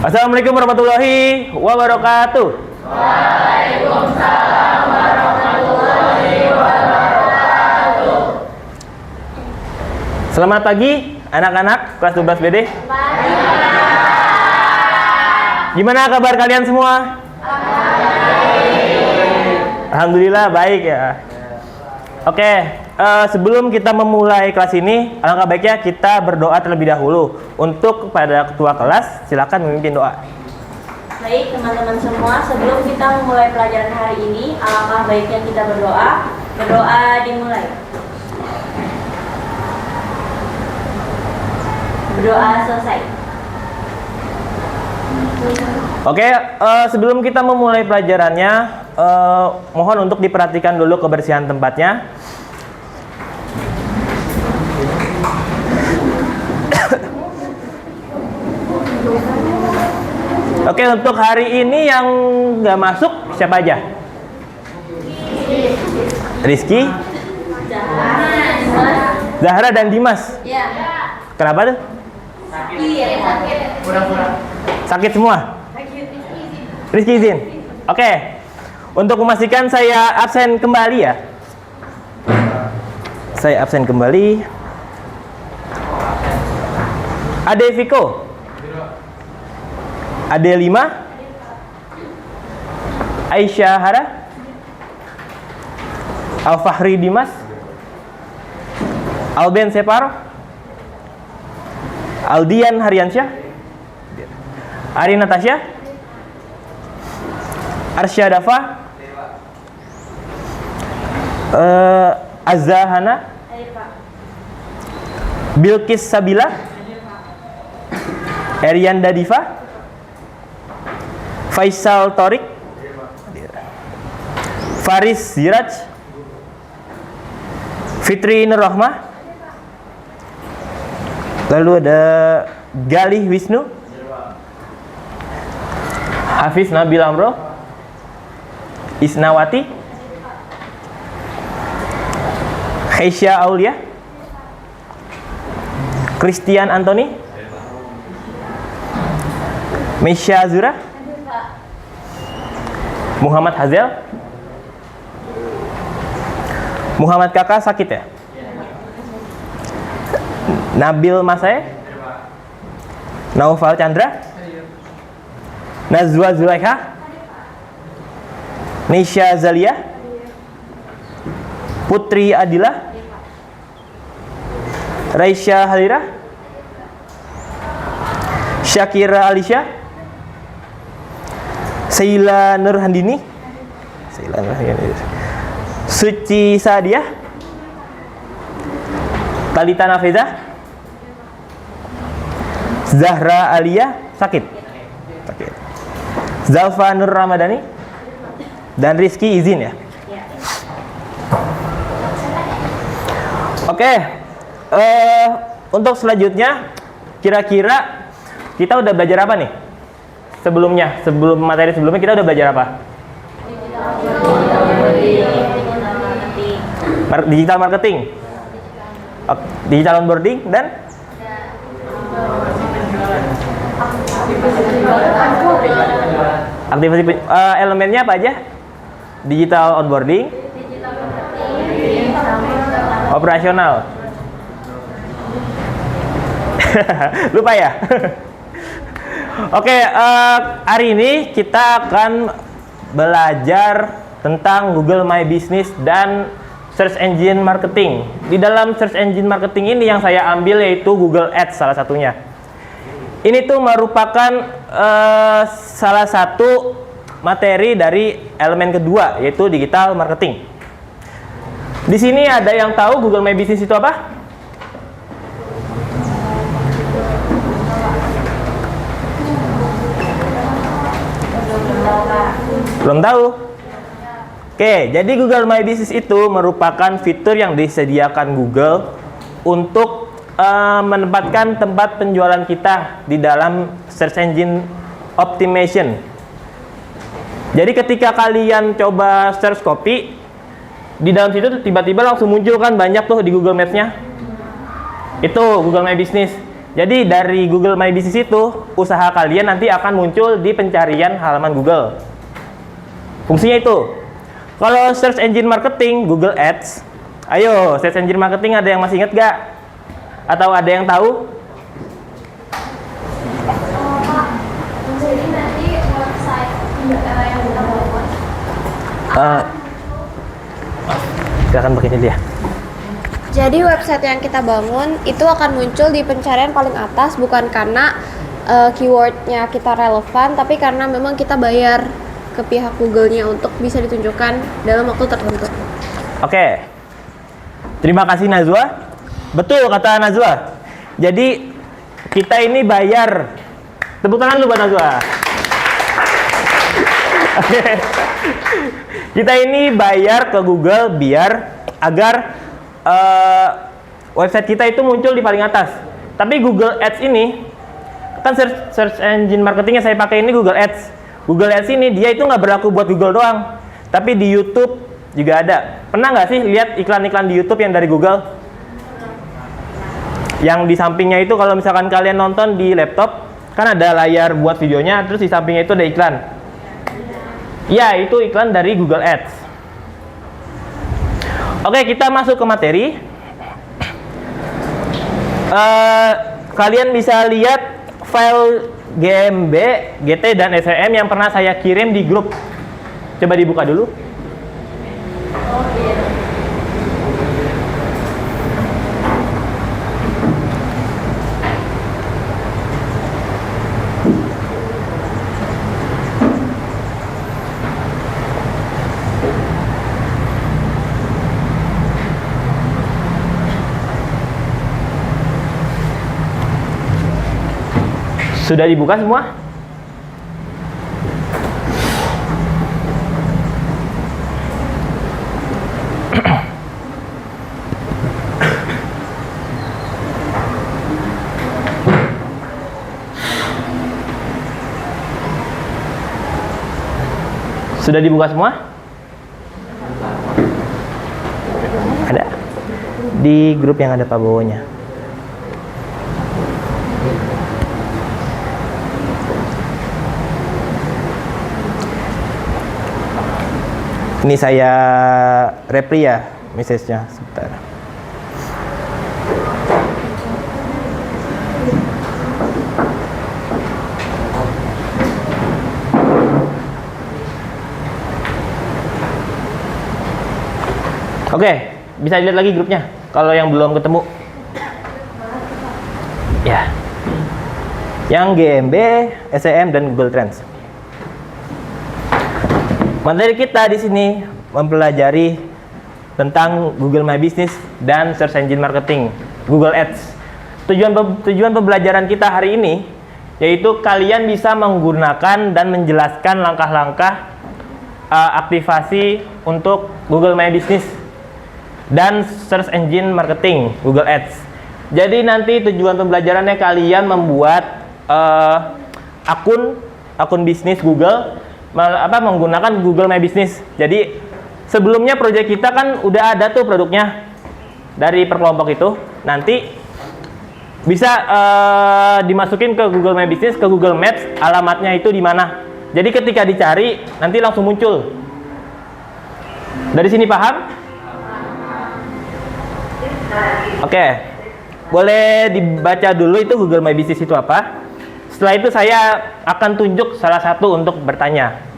Assalamualaikum warahmatullahi wabarakatuh. Waalaikumsalam warahmatullahi wabarakatuh. Selamat pagi anak-anak kelas 12 BD. Gimana kabar kalian semua? Alhamdulillah baik ya. Oke, sebelum kita memulai kelas ini, alangkah baiknya kita berdoa terlebih dahulu. Untuk kepada ketua kelas, silakan memimpin doa. Baik teman-teman semua, sebelum kita memulai pelajaran hari ini, alangkah baiknya kita berdoa. Berdoa dimulai. Berdoa selesai. Oke, sebelum kita memulai pelajarannya, mohon untuk diperhatikan dulu kebersihan tempatnya. Oke, untuk hari ini yang nggak masuk siapa aja? Rizky, Zahra dan Dimas. Ya. Kenapa tuh? Sakit. Sakit semua? Rizky izin. Oke. Untuk memastikan saya absen kembali ya. Saya absen kembali. Ade Viko. Ade 5. Aisyah Hara. Al-Fahri Dimas. Alben Separo. Aldian Haryansyah. Ari Natasha. Arsya Dafa. Azahana. Bilkis Sabila. Erianda Diva. Faisal Torik. Faris Ziraj. Fitri Nurrahmah. Lalu ada Galih Wisnu. Hafiz Nabil Amro. Isnawati. Heisha Aulia. Christian Anthony. Mesya Azura. Muhammad Hazel. Muhammad Kakak sakit ya? Nabil Masai. Naufal Chandra. Nazwa Zulaikha. Nisha Zalia. Putri Adila. Raisya Halira. Syakira Alisha. Saila Nurhandini. Suci Sadia. Talita Nafeza. Zahra Alia sakit. Zalfa Nur Ramadhani dan Rizky izin ya. Oke, untuk selanjutnya kira-kira kita udah belajar apa nih? Sebelum materi sebelumnya kita udah belajar apa? Digital marketing, digital onboarding dan aktivasi elemennya apa aja? Digital onboarding, operasional. Lupa ya? Oke, hari ini kita akan belajar tentang Google My Business dan Search Engine Marketing. Di dalam Search Engine Marketing ini yang saya ambil yaitu Google Ads salah satunya. Ini tuh merupakan salah satu materi dari elemen kedua yaitu digital marketing. Di sini ada yang tahu Google My Business itu apa? Belum tahu? Oke, jadi Google My Business itu merupakan fitur yang disediakan Google untuk menempatkan tempat penjualan kita di dalam search engine optimization. Jadi ketika kalian coba search kopi, di dalam situ tiba-tiba langsung muncul kan banyak tuh di Google Maps-nya. Itu Google My Business. Jadi dari Google My Business itu, usaha kalian nanti akan muncul di pencarian halaman Google. Fungsinya itu. Kalau search engine marketing, Google Ads. Ayo, search engine marketing ada yang masih ingat gak? Atau ada yang tahu? Pak, jadi nanti website yang kita bangun Silakan pakai ini dia. Jadi website yang kita bangun itu akan muncul di pencarian paling atas bukan karena keywordnya kita relevan, tapi karena memang kita bayar ke pihak Google-nya untuk bisa ditunjukkan dalam waktu tertentu. Oke. Terima kasih Najwa. Betul kata Najwa. Jadi kita ini bayar. Tepuk tangan dulu buat Najwa. Oke. Kita ini bayar ke Google biar agar website kita itu muncul di paling atas. Tapi Google Ads ini kan search engine marketing yang saya pakai ini Google Ads. Google Ads ini dia itu nggak berlaku buat Google doang, tapi di YouTube juga ada. Pernah nggak sih lihat iklan-iklan di YouTube yang dari Google? Yang di sampingnya itu kalau misalkan kalian nonton di laptop, kan ada layar buat videonya, terus di sampingnya itu ada iklan. Ya, itu iklan dari Google Ads. Oke, kita masuk ke materi. Kalian bisa lihat file GMB, GT, dan SEM yang pernah saya kirim di grup. Coba dibuka dulu. Sudah dibuka semua? Sudah dibuka semua? Ada? Di grup yang ada Pak Bowonya. Ini saya reply ya message-nya sebentar. Oke, bisa dilihat lagi grupnya kalau yang belum ketemu. Ya. Yang GMB, SEM, dan Google Trends. Materi kita di sini mempelajari tentang Google My Business dan Search Engine Marketing, Google Ads. Tujuan pembelajaran kita hari ini yaitu kalian bisa menggunakan dan menjelaskan langkah-langkah aktivasi untuk Google My Business dan Search Engine Marketing, Google Ads. Jadi nanti tujuan pembelajarannya kalian membuat akun bisnis Google menggunakan Google My Business. Jadi sebelumnya proyek kita kan udah ada tuh produknya dari per kelompok itu. Nanti bisa dimasukin ke Google My Business, ke Google Maps, alamatnya itu di mana. Jadi ketika dicari nanti langsung muncul. Dari sini paham? Oke. Boleh dibaca dulu itu Google My Business itu apa. Setelah itu saya akan tunjuk salah satu untuk bertanya.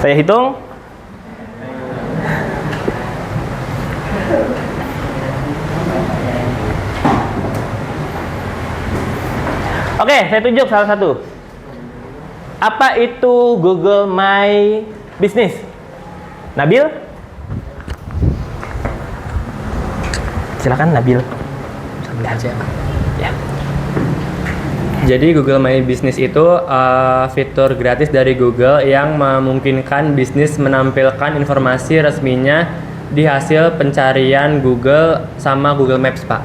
Saya hitung. Oke, saya tunjuk salah satu. Apa itu Google My Business? Nabil? Silakan Nabil. Aja. Ya. Jadi Google My Business itu fitur gratis dari Google yang memungkinkan bisnis menampilkan informasi resminya di hasil pencarian Google sama Google Maps, Pak.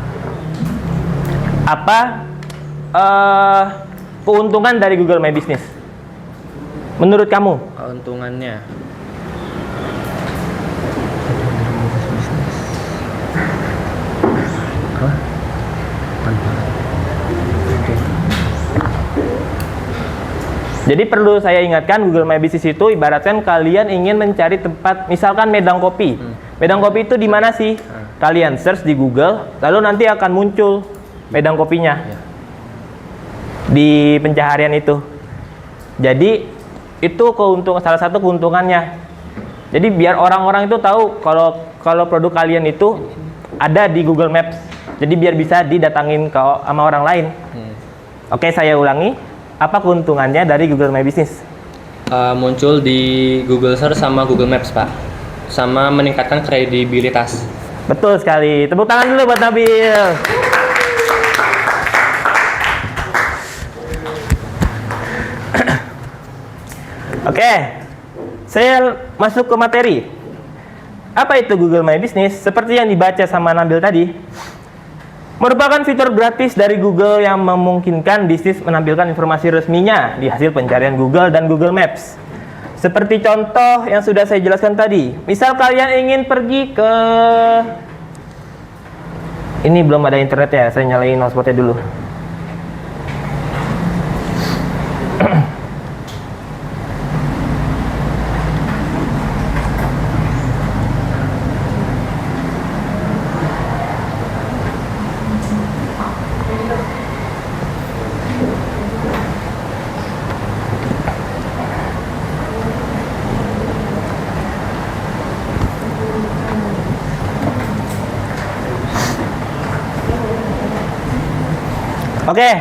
Apa keuntungan dari Google My Business? Menurut kamu? Keuntungannya Jadi perlu saya ingatkan, Google My Business itu ibaratkan kalian ingin mencari tempat, misalkan Medang Kopi. Medang Kopi itu di mana sih? Kalian search di Google, lalu nanti akan muncul Medang Kopinya di pencaharian itu. Jadi itu salah satu keuntungannya. Jadi biar orang-orang itu tahu kalau produk kalian itu ada di Google Maps. Jadi biar bisa didatangin sama orang lain. Oke, saya ulangi. Apa keuntungannya dari Google My Business? Muncul di Google Search sama Google Maps, Pak. Sama meningkatkan kredibilitas. Betul sekali. Tepuk tangan dulu buat Nabil. Oke, saya masuk ke materi. Apa itu Google My Business? Seperti yang dibaca sama Nabil tadi, merupakan fitur gratis dari Google yang memungkinkan bisnis menampilkan informasi resminya di hasil pencarian Google dan Google Maps. Seperti contoh yang sudah saya jelaskan tadi. Misal kalian ingin pergi ke... Ini belum ada internet ya, saya nyalain hotspotnya dulu. Oke,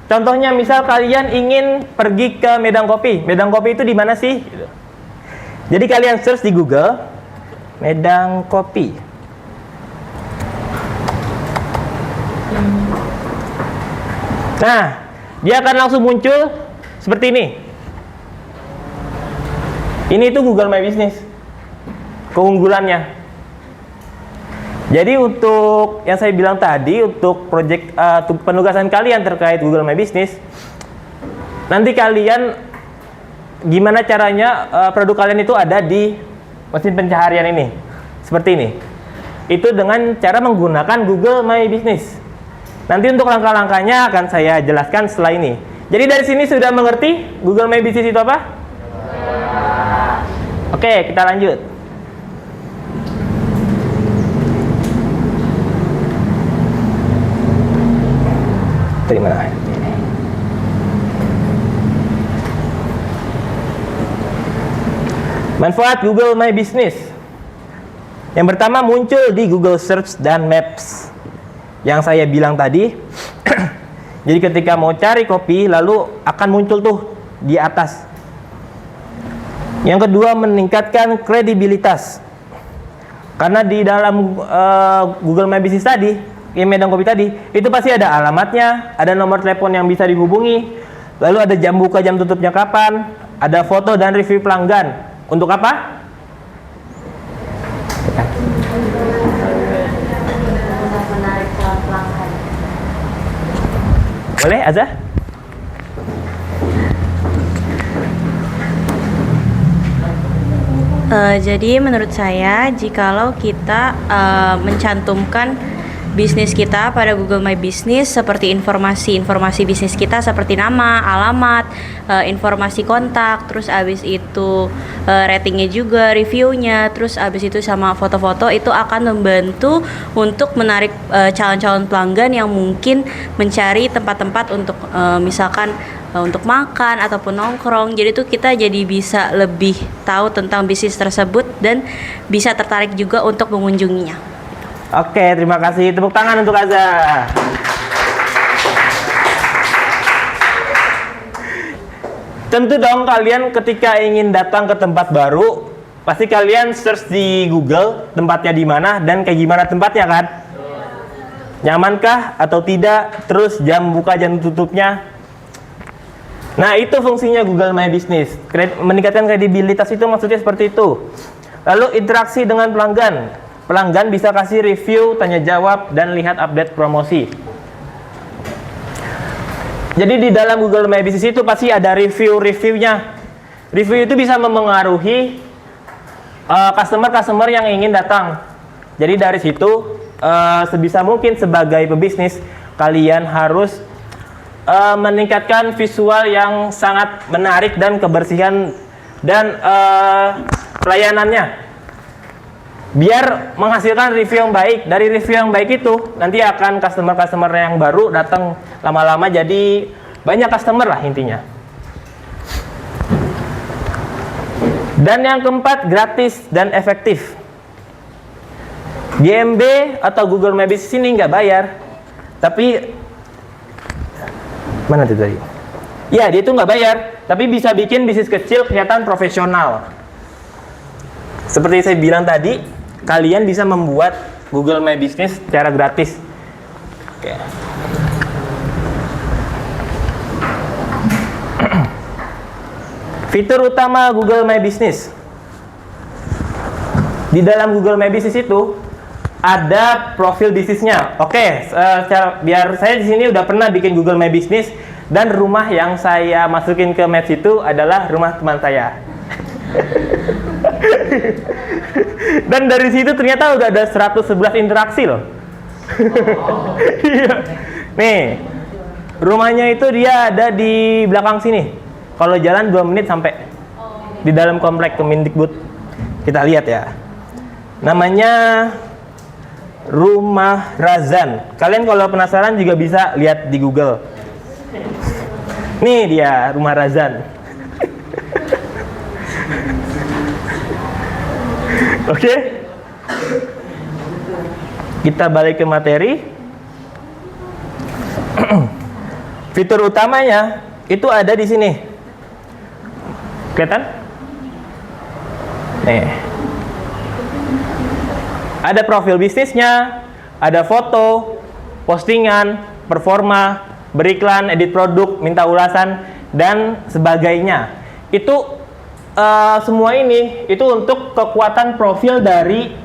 contohnya misal kalian ingin pergi ke Medang Kopi. Medang Kopi itu di mana sih? Jadi kalian search di Google Medang Kopi. Nah, dia akan langsung muncul seperti ini. Ini itu Google My Business. Keunggulannya. Jadi untuk yang saya bilang tadi, untuk penugasan kalian terkait Google My Business, nanti kalian gimana caranya produk kalian itu ada di mesin pencaharian ini, seperti ini. Itu dengan cara menggunakan Google My Business. Nanti untuk langkah-langkahnya akan saya jelaskan setelah ini. Jadi dari sini sudah mengerti Google My Business itu apa? Oke, kita lanjut. Terima kasih. Manfaat Google My Business. Yang pertama muncul di Google Search dan Maps. Yang saya bilang tadi, jadi ketika mau cari kopi, lalu akan muncul tuh di atas. Yang kedua meningkatkan kredibilitas. Karena di dalam Google My Business tadi, yang Medang Kopi tadi, itu pasti ada alamatnya, ada nomor telepon yang bisa dihubungi, lalu ada jam buka jam tutupnya kapan, ada foto dan review pelanggan. Untuk apa? Menarik pelanggan. Boleh, Azza? Jadi menurut saya, jikalau kita mencantumkan bisnis kita pada Google My Business seperti informasi bisnis kita seperti nama, alamat, informasi kontak, terus abis itu ratingnya juga, reviewnya, terus abis itu sama foto-foto, itu akan membantu untuk menarik calon-calon pelanggan yang mungkin mencari tempat-tempat untuk misalkan untuk makan ataupun nongkrong. Jadi tuh kita jadi bisa lebih tahu tentang bisnis tersebut dan bisa tertarik juga untuk mengunjunginya. Oke, terima kasih. Tepuk tangan untuk Azza. Tentu dong kalian ketika ingin datang ke tempat baru, pasti kalian search di Google tempatnya di mana dan kayak gimana tempatnya kan? Nyamankah atau tidak? Terus jam buka jam tutupnya. Nah, itu fungsinya Google My Business. Meningkatkan kredibilitas itu maksudnya seperti itu. Lalu interaksi dengan pelanggan. Pelanggan bisa kasih review, tanya jawab, dan lihat update promosi. Jadi di dalam Google My Business itu pasti ada review-reviewnya. Review itu bisa memengaruhi customer-customer yang ingin datang. Jadi dari situ sebisa mungkin sebagai pebisnis kalian harus meningkatkan visual yang sangat menarik dan kebersihan dan pelayanannya. Biar menghasilkan review yang baik. Dari review yang baik itu nanti akan customer-customer yang baru datang lama-lama, jadi banyak customer lah intinya. Dan yang keempat, gratis dan efektif. GMB atau Google My Business ini nggak bayar, tapi mana tuh tadi? Ya, dia itu nggak bayar, tapi bisa bikin bisnis kecil kelihatan profesional. Seperti saya bilang tadi, kalian bisa membuat Google My Business secara gratis. Oke. Fitur utama Google My Business. Di dalam Google My Business itu ada profil bisnisnya. Oke, biar saya di sini udah pernah bikin Google My Business, dan rumah yang saya masukin ke Maps itu adalah rumah teman saya. Dan dari situ ternyata udah ada 111 interaksi loh. Iya. Nih, rumahnya itu dia ada di belakang sini. Kalau jalan 2 menit sampai di dalam komplek Kemendikbud. Kita lihat ya. Namanya Rumah Razan. Kalian kalau penasaran juga bisa lihat di Google. Nih dia Rumah Razan. Oke. Kita balik ke materi. Fitur utamanya itu ada di sini. Kelihatan? Nih. Ada profil bisnisnya, ada foto, postingan, performa, beriklan, edit produk, minta ulasan, dan sebagainya. Itu semua ini itu untuk kekuatan profil dari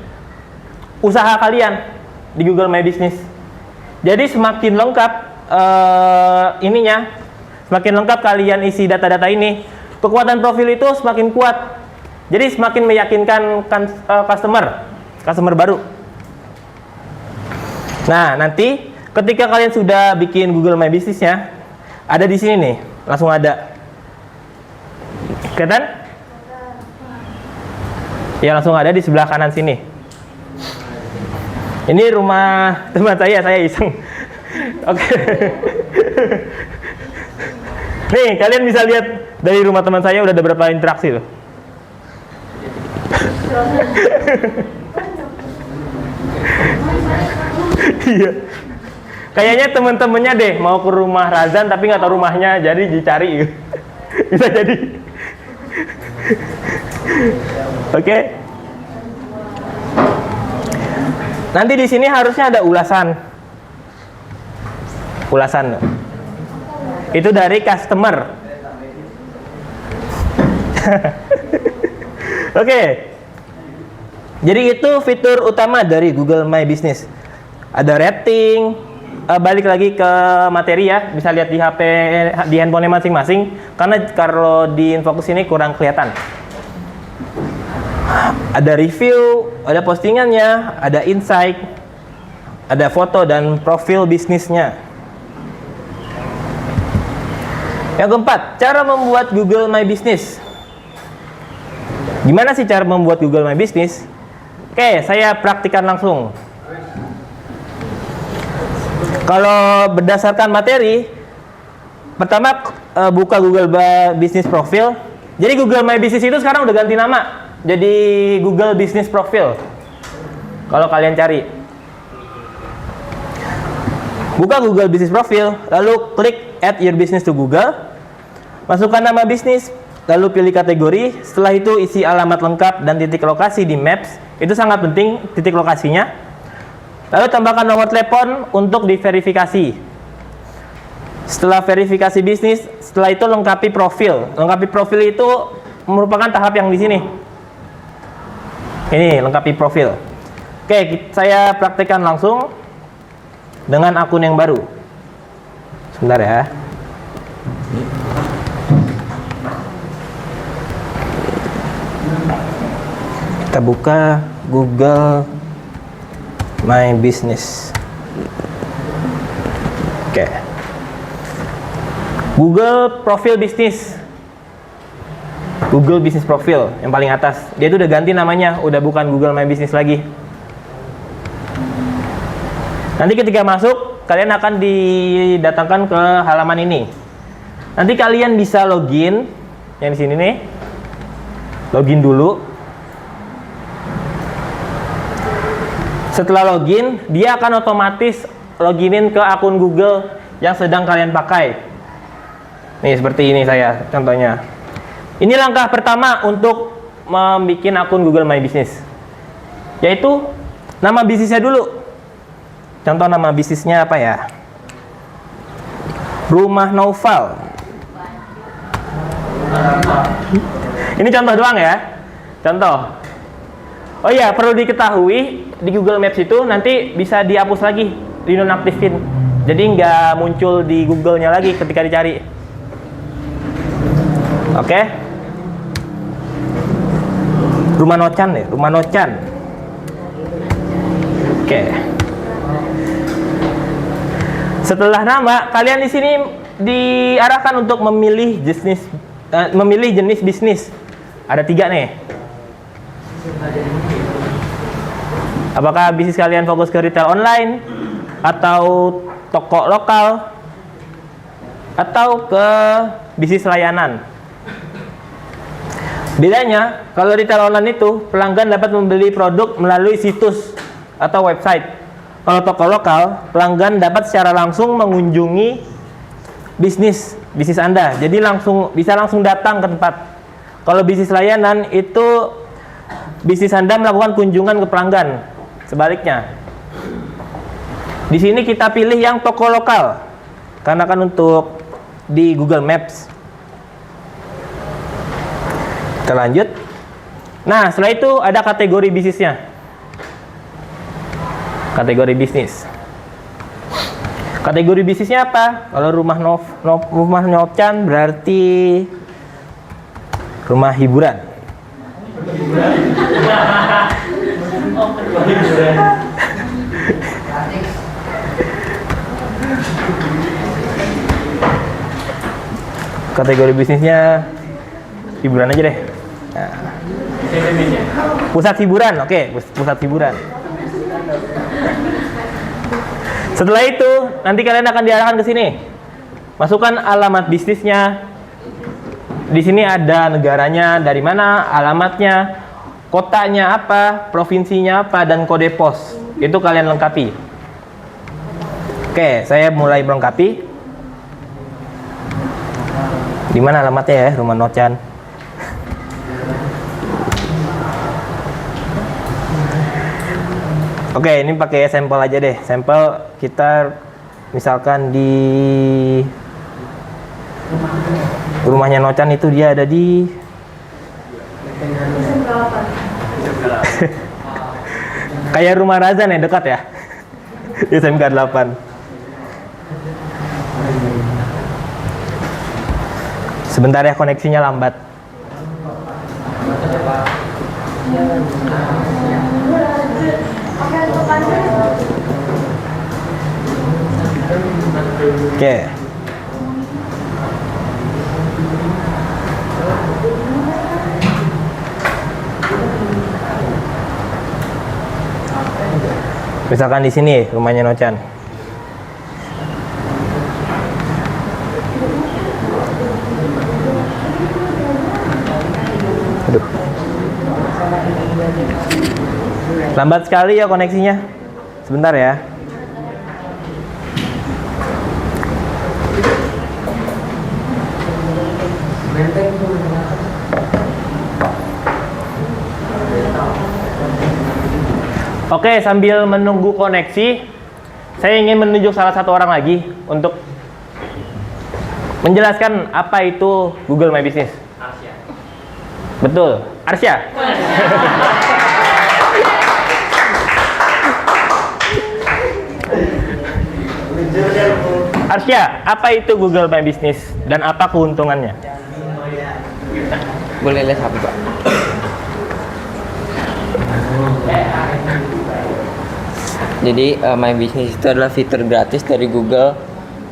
usaha kalian di Google My Business. Jadi semakin lengkap semakin lengkap kalian isi data-data ini, kekuatan profil itu semakin kuat. Jadi semakin meyakinkan customer baru. Nah, nanti ketika kalian sudah bikin Google My Business-nya, ada di sini nih, langsung ada. Kelihatan? Ya, langsung ada di sebelah kanan sini. Ini rumah teman saya iseng. Oke. Nih, kalian bisa lihat dari rumah teman saya udah ada berapa interaksi loh. Iya. Kayaknya temen-temennya deh mau ke rumah Razan tapi nggak tahu rumahnya, jadi dicari. Bisa jadi. Oke. Nanti di sini harusnya ada ulasan. Itu dari customer. Oke. Jadi itu fitur utama dari Google My Business. Ada rating, balik lagi ke materi ya, bisa lihat di HP, di handphone masing-masing, karena kalau di Infocus ini kurang kelihatan. Ada review, ada postingannya, ada insight, ada foto dan profil bisnisnya. Yang keempat, cara membuat Google My Business. Gimana sih cara membuat Google My Business? Oke, saya praktikkan langsung. Kalau berdasarkan materi, pertama buka Google Business Profile. Jadi Google My Business itu sekarang udah ganti nama, jadi Google Business Profile. Kalau kalian cari, buka Google Business Profile, lalu klik Add Your Business to Google, masukkan nama bisnis, lalu pilih kategori. Setelah itu isi alamat lengkap dan titik lokasi di Maps. Itu sangat penting, titik lokasinya. Lalu tambahkan nomor telepon untuk diverifikasi. Setelah verifikasi bisnis, setelah itu lengkapi profil. Lengkapi profil itu merupakan tahap yang di sini. Ini lengkapi profil. Oke, saya praktekkan langsung dengan akun yang baru. Sebentar ya. Kita buka Google My Business. Oke. Google Profil Bisnis. Google Business Profile yang paling atas. Dia itu udah ganti namanya, udah bukan Google My Business lagi. Nanti ketika masuk, kalian akan didatangkan ke halaman ini. Nanti kalian bisa login yang di sini nih. Login dulu. Setelah login, dia akan otomatis loginin ke akun Google yang sedang kalian pakai. Nih seperti ini saya contohnya. Ini langkah pertama untuk membuat akun Google My Business, yaitu nama bisnisnya dulu. Contoh nama bisnisnya apa ya? Rumah Noval. Ini contoh doang ya. Contoh. Oh iya, perlu diketahui di Google Maps itu nanti bisa dihapus lagi, dinonaktifin. Jadi nggak muncul di Google-nya lagi ketika dicari. Oke. Rumah Nocan ya, Rumah Nocan. Oke. Setelah nama, kalian di sini diarahkan untuk memilih jenis bisnis. Ada 3 nih. Apakah bisnis kalian fokus ke retail online, atau toko lokal, atau ke bisnis layanan? Bedanya, kalau retail online itu pelanggan dapat membeli produk melalui situs atau website. Kalau toko lokal, pelanggan dapat secara langsung mengunjungi bisnis Anda. Jadi bisa langsung datang ke tempat. Kalau bisnis layanan itu bisnis Anda melakukan kunjungan ke pelanggan. Sebaliknya. Di sini kita pilih yang toko lokal. Karena kan untuk di Google Maps. Kita lanjut. Nah, setelah itu ada kategori bisnisnya. Kategori bisnis. Kategori bisnisnya apa? Kalau rumah Nocan berarti rumah hiburan. Kategori bisnisnya hiburan aja deh. Nah. Pusat hiburan, oke, pusat hiburan. Setelah itu, nanti kalian akan diarahkan ke sini. Masukkan alamat bisnisnya. Di sini ada negaranya, dari mana, alamatnya, kotanya apa, provinsinya apa, dan kode pos. Itu kalian lengkapi. Oke, saya mulai melengkapi. Di mana alamatnya ya, Rumah Nocan? Oke, ini pakai sampel aja deh. Sampel kita misalkan di rumahnya Nocan itu dia ada di kayak rumah Razan ya, dekat ya. Di SMK 8. Sebentar ya, koneksinya lambat. Oke. Misalkan di sini rumahnya Nocan. Aduh. Lambat sekali ya koneksinya. Sebentar ya. Oke, sambil menunggu koneksi, saya ingin menunjuk salah satu orang lagi untuk menjelaskan apa itu Google My Business. Arsya. Betul, Arsya. Arsya, apa itu Google My Business dan apa keuntungannya? Boleh lihat HP, Pak. Jadi My Business itu adalah fitur gratis dari Google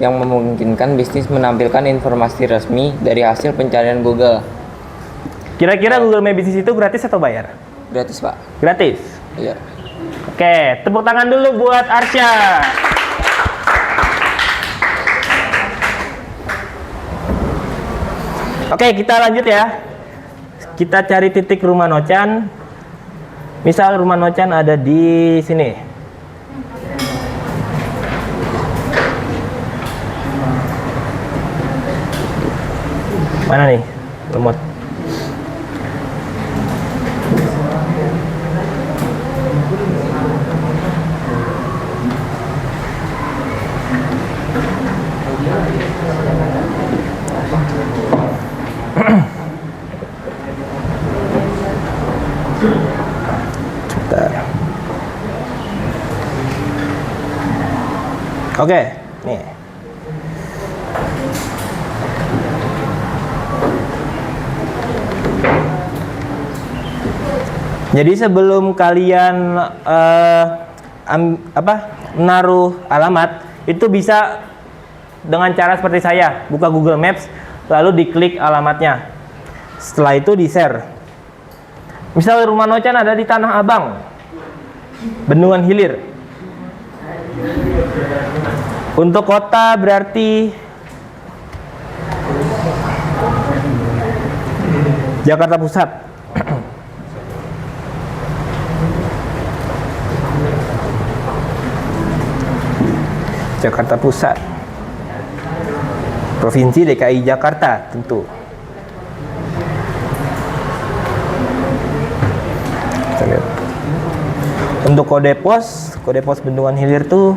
yang memungkinkan bisnis menampilkan informasi resmi dari hasil pencarian Google. Kira-kira Google My Business itu gratis atau bayar? Gratis, Pak. Gratis. Iya. Oke, tepuk tangan dulu buat Arsya. Oke, kita lanjut ya. Kita cari titik rumah Nochan. Misal rumah Nochan ada di sini. Mana nih? Lemot. Bentar. Oke, nih. Jadi sebelum kalian menaruh alamat, itu bisa dengan cara seperti saya, buka Google Maps, lalu diklik alamatnya. Setelah itu di-share. Misal rumah Nochan ada di Tanah Abang, Bendungan Hilir. Untuk kota berarti Jakarta Pusat. Jakarta Pusat. Provinsi DKI Jakarta tentu. Kita lihat. Untuk kode pos Bendungan Hilir tuh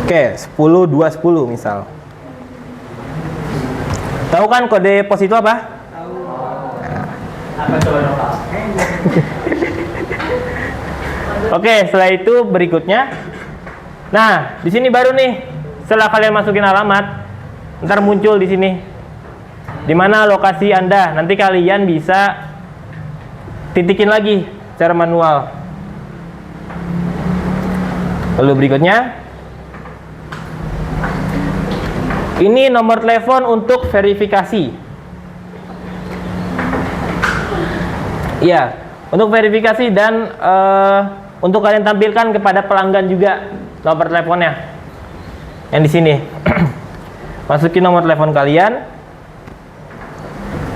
oke, 10210 misal. Tahu kan kode pos itu apa? Tahu. Apa coba dong, Pak? Oke, setelah itu berikutnya. Nah, di sini baru nih, setelah kalian masukin alamat, ntar muncul di sini di mana lokasi Anda. Nanti kalian bisa titikin lagi secara manual. Lalu berikutnya, ini nomor telepon untuk verifikasi. Iya, untuk verifikasi dan untuk kalian tampilkan kepada pelanggan juga nomor teleponnya. Yang di sini. Masukin nomor telepon kalian.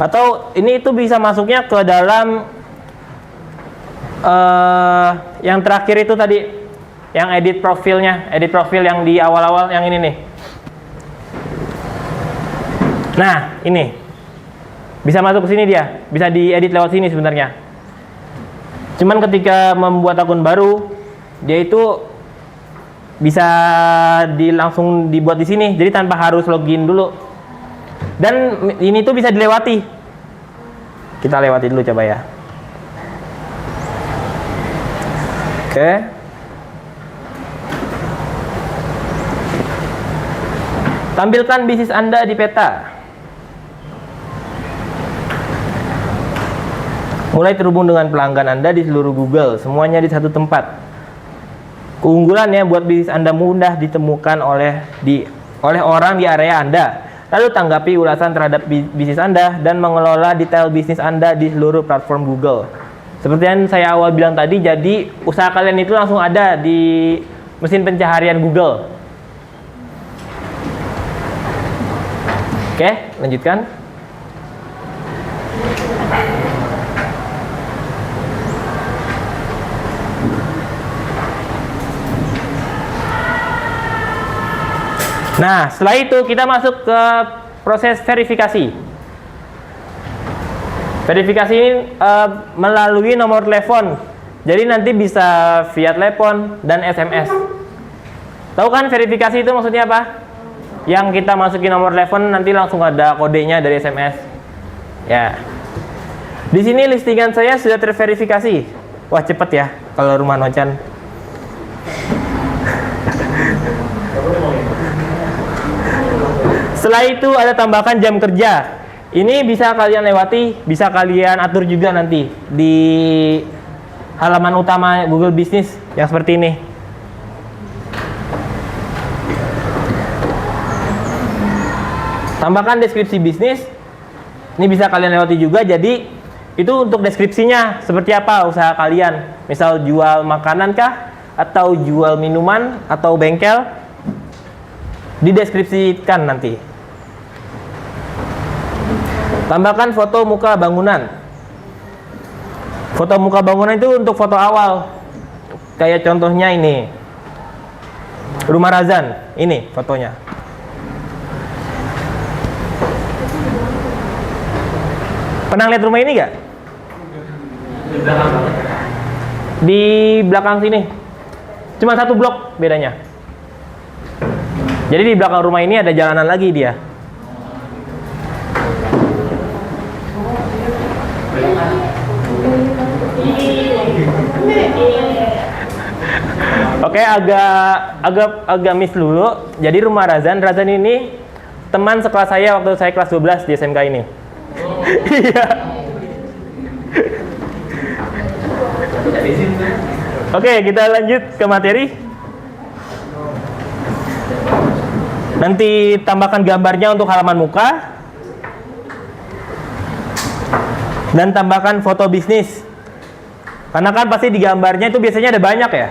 Atau ini itu bisa masuknya ke dalam yang terakhir itu tadi, yang edit profilnya, edit profil yang di awal-awal yang ini nih. Nah, ini bisa masuk ke sini dia, bisa diedit lewat sini sebenarnya. Cuman ketika membuat akun baru, dia itu bisa langsung dibuat di sini, jadi tanpa harus login dulu. Dan ini tuh bisa dilewati. Kita lewati dulu coba ya. Oke. Tampilkan bisnis Anda di peta. Mulai terhubung dengan pelanggan Anda di seluruh Google, semuanya di satu tempat. Keunggulannya buat bisnis Anda mudah ditemukan oleh orang di area Anda. Lalu tanggapi ulasan terhadap bisnis Anda dan mengelola detail bisnis Anda di seluruh platform Google. Seperti yang saya awal bilang tadi, jadi usaha kalian itu langsung ada di mesin pencaharian Google. Oke, lanjutkan. Nah, setelah itu kita masuk ke proses verifikasi. Verifikasi ini melalui nomor telepon. Jadi nanti bisa via telepon dan SMS. Tahu kan verifikasi itu maksudnya apa? Yang kita masukin nomor telepon nanti langsung ada kodenya dari SMS. Ya. Di sini listingan saya sudah terverifikasi. Wah, cepet ya kalau rumah Nochan. Setelah itu ada tambahkan jam kerja. Ini bisa kalian lewati, bisa kalian atur juga nanti di halaman utama Google Business yang seperti ini. Tambahkan deskripsi bisnis. Ini bisa kalian lewati juga. Jadi itu untuk deskripsinya seperti apa usaha kalian. Misal jual makanan kah, atau jual minuman, atau bengkel. Dideskripsikan nanti. Tambahkan foto muka bangunan. Foto muka bangunan itu untuk foto awal. Kayak contohnya ini. Rumah Razan. Ini fotonya. Pernah lihat rumah ini nggak? Di belakang sini. Cuma satu blok bedanya. Jadi di belakang rumah ini ada jalanan lagi dia. Oke, agak miss dulu. Jadi rumah Razan ini teman sekelas saya waktu saya kelas 12 di SMK ini. Iya. Oke, kita lanjut ke materi. Nanti tambahkan gambarnya untuk halaman muka. Dan tambahkan foto bisnis. Karena kan pasti di gambarnya itu biasanya ada banyak ya.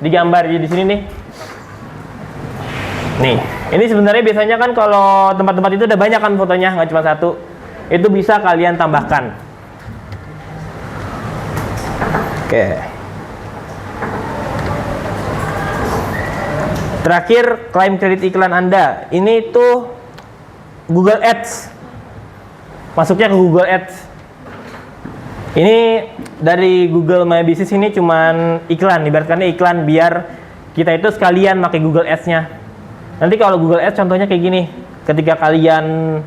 Di gambar di sini nih. Nih, ini sebenarnya biasanya kan kalau tempat-tempat itu ada banyak kan fotonya, nggak cuma satu. Itu bisa kalian tambahkan. Oke. Terakhir, klaim kredit iklan Anda. Ini tuh Google Ads. Masuknya ke Google Ads. Ini dari Google My Business ini cuman iklan, ibaratkannya iklan biar kita itu sekalian pakai Google Ads-nya. Nanti kalau Google Ads contohnya kayak gini. Ketika kalian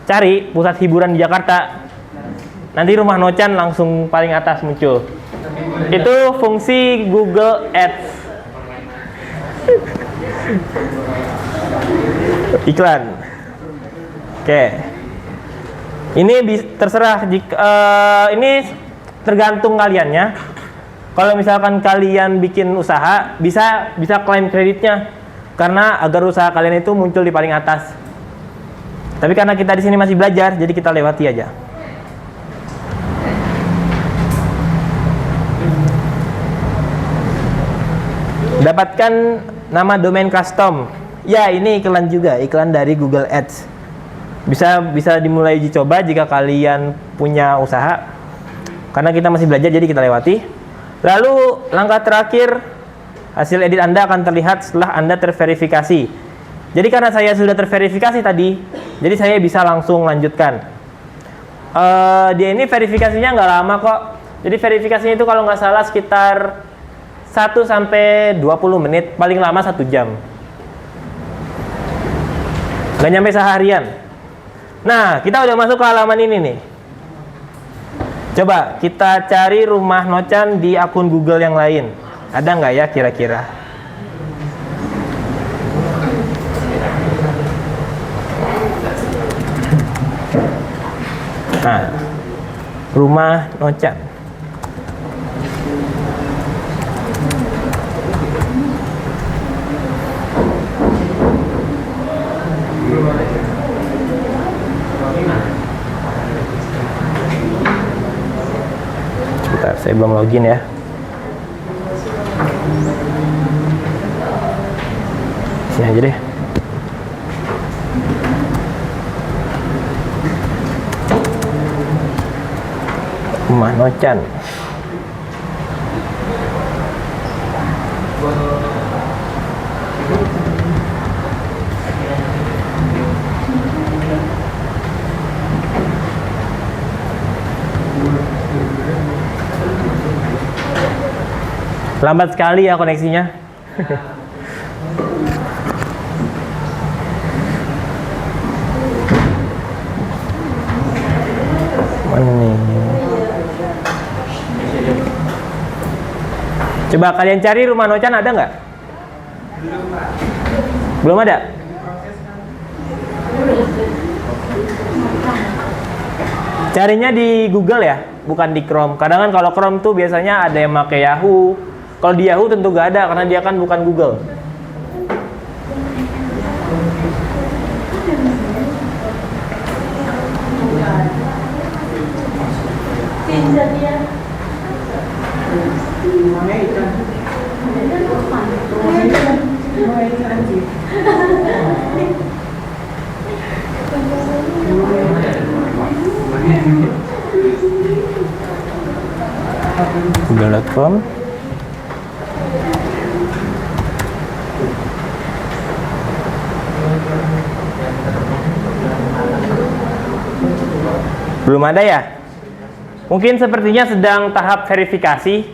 cari pusat hiburan di Jakarta, nanti rumah Nochan langsung paling atas muncul. Itu fungsi Google Ads. Iklan. Oke. Ini terserah ini tergantung kaliannya. Kalau misalkan kalian bikin usaha, bisa klaim kreditnya karena agar usaha kalian itu muncul di paling atas. Tapi karena kita di sini masih belajar, jadi kita lewati aja. Dapatkan nama domain custom. Ya, ini iklan juga, iklan dari Google Ads. Bisa dimulai uji coba jika kalian punya usaha. Karena kita masih belajar, jadi kita lewati. Lalu langkah terakhir, hasil edit Anda akan terlihat setelah Anda terverifikasi. Jadi karena saya sudah terverifikasi tadi, jadi saya bisa langsung lanjutkan. Dia ini verifikasinya nggak lama kok. Jadi verifikasinya itu kalau nggak salah sekitar 1-20 menit, paling lama 1 jam. Nggak nyampe seharian. Nah, kita udah masuk ke halaman ini nih. Coba kita cari rumah Nochan di akun Google yang lain. Ada nggak ya kira-kira? Nah, rumah Nochan. Sebentar, saya belum login ya. Sini aja deh. Rumah Nochan. Lambat sekali ya koneksinya. Mana nih? Coba kalian cari rumah Nochan ada nggak? Belum ada? Carinya di Google ya, bukan di Chrome. Kadang kan kalau Chrome tuh biasanya ada yang pakai Yahoo. Kalau di Yahoo tentu nggak ada karena dia kan bukan Google. Google.com. Belum ada ya? Mungkin sepertinya sedang tahap verifikasi,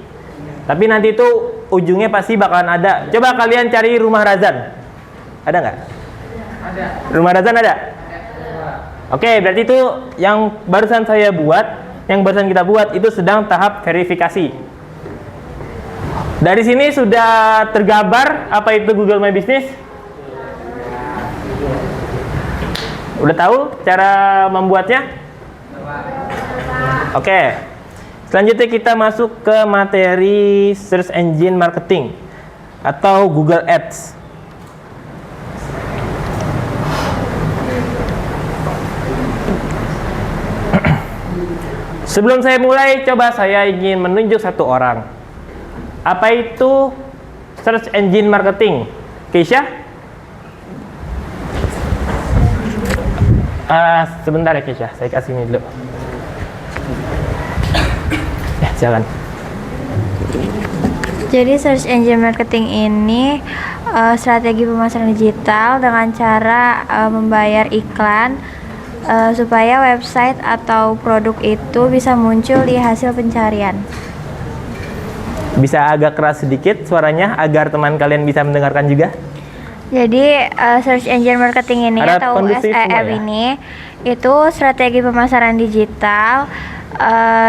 tapi nanti itu ujungnya pasti bakalan ada. Coba kalian cari Rumah Razan. Ada nggak? Ada. Rumah Razan ada? Oke, berarti itu yang barusan saya buat, yang barusan kita buat itu sedang tahap verifikasi. Dari sini sudah tergambar apa itu Google My Business? Udah tahu cara membuatnya? Oke. Selanjutnya kita masuk ke materi Search Engine Marketing atau Google Ads. Sebelum saya mulai, coba saya ingin menunjuk satu orang. Apa itu Search Engine Marketing? Keisha? Sebentar ya Keisha, saya kasih ini dulu. Ya, jalan. Jadi search engine marketing ini strategi pemasaran digital dengan cara membayar iklan supaya website atau produk itu bisa muncul di hasil pencarian. Bisa agak keras sedikit suaranya agar teman kalian bisa mendengarkan juga. Jadi search engine marketing ini Harap atau kondusif SEM semua ya. ini itu strategi pemasaran digital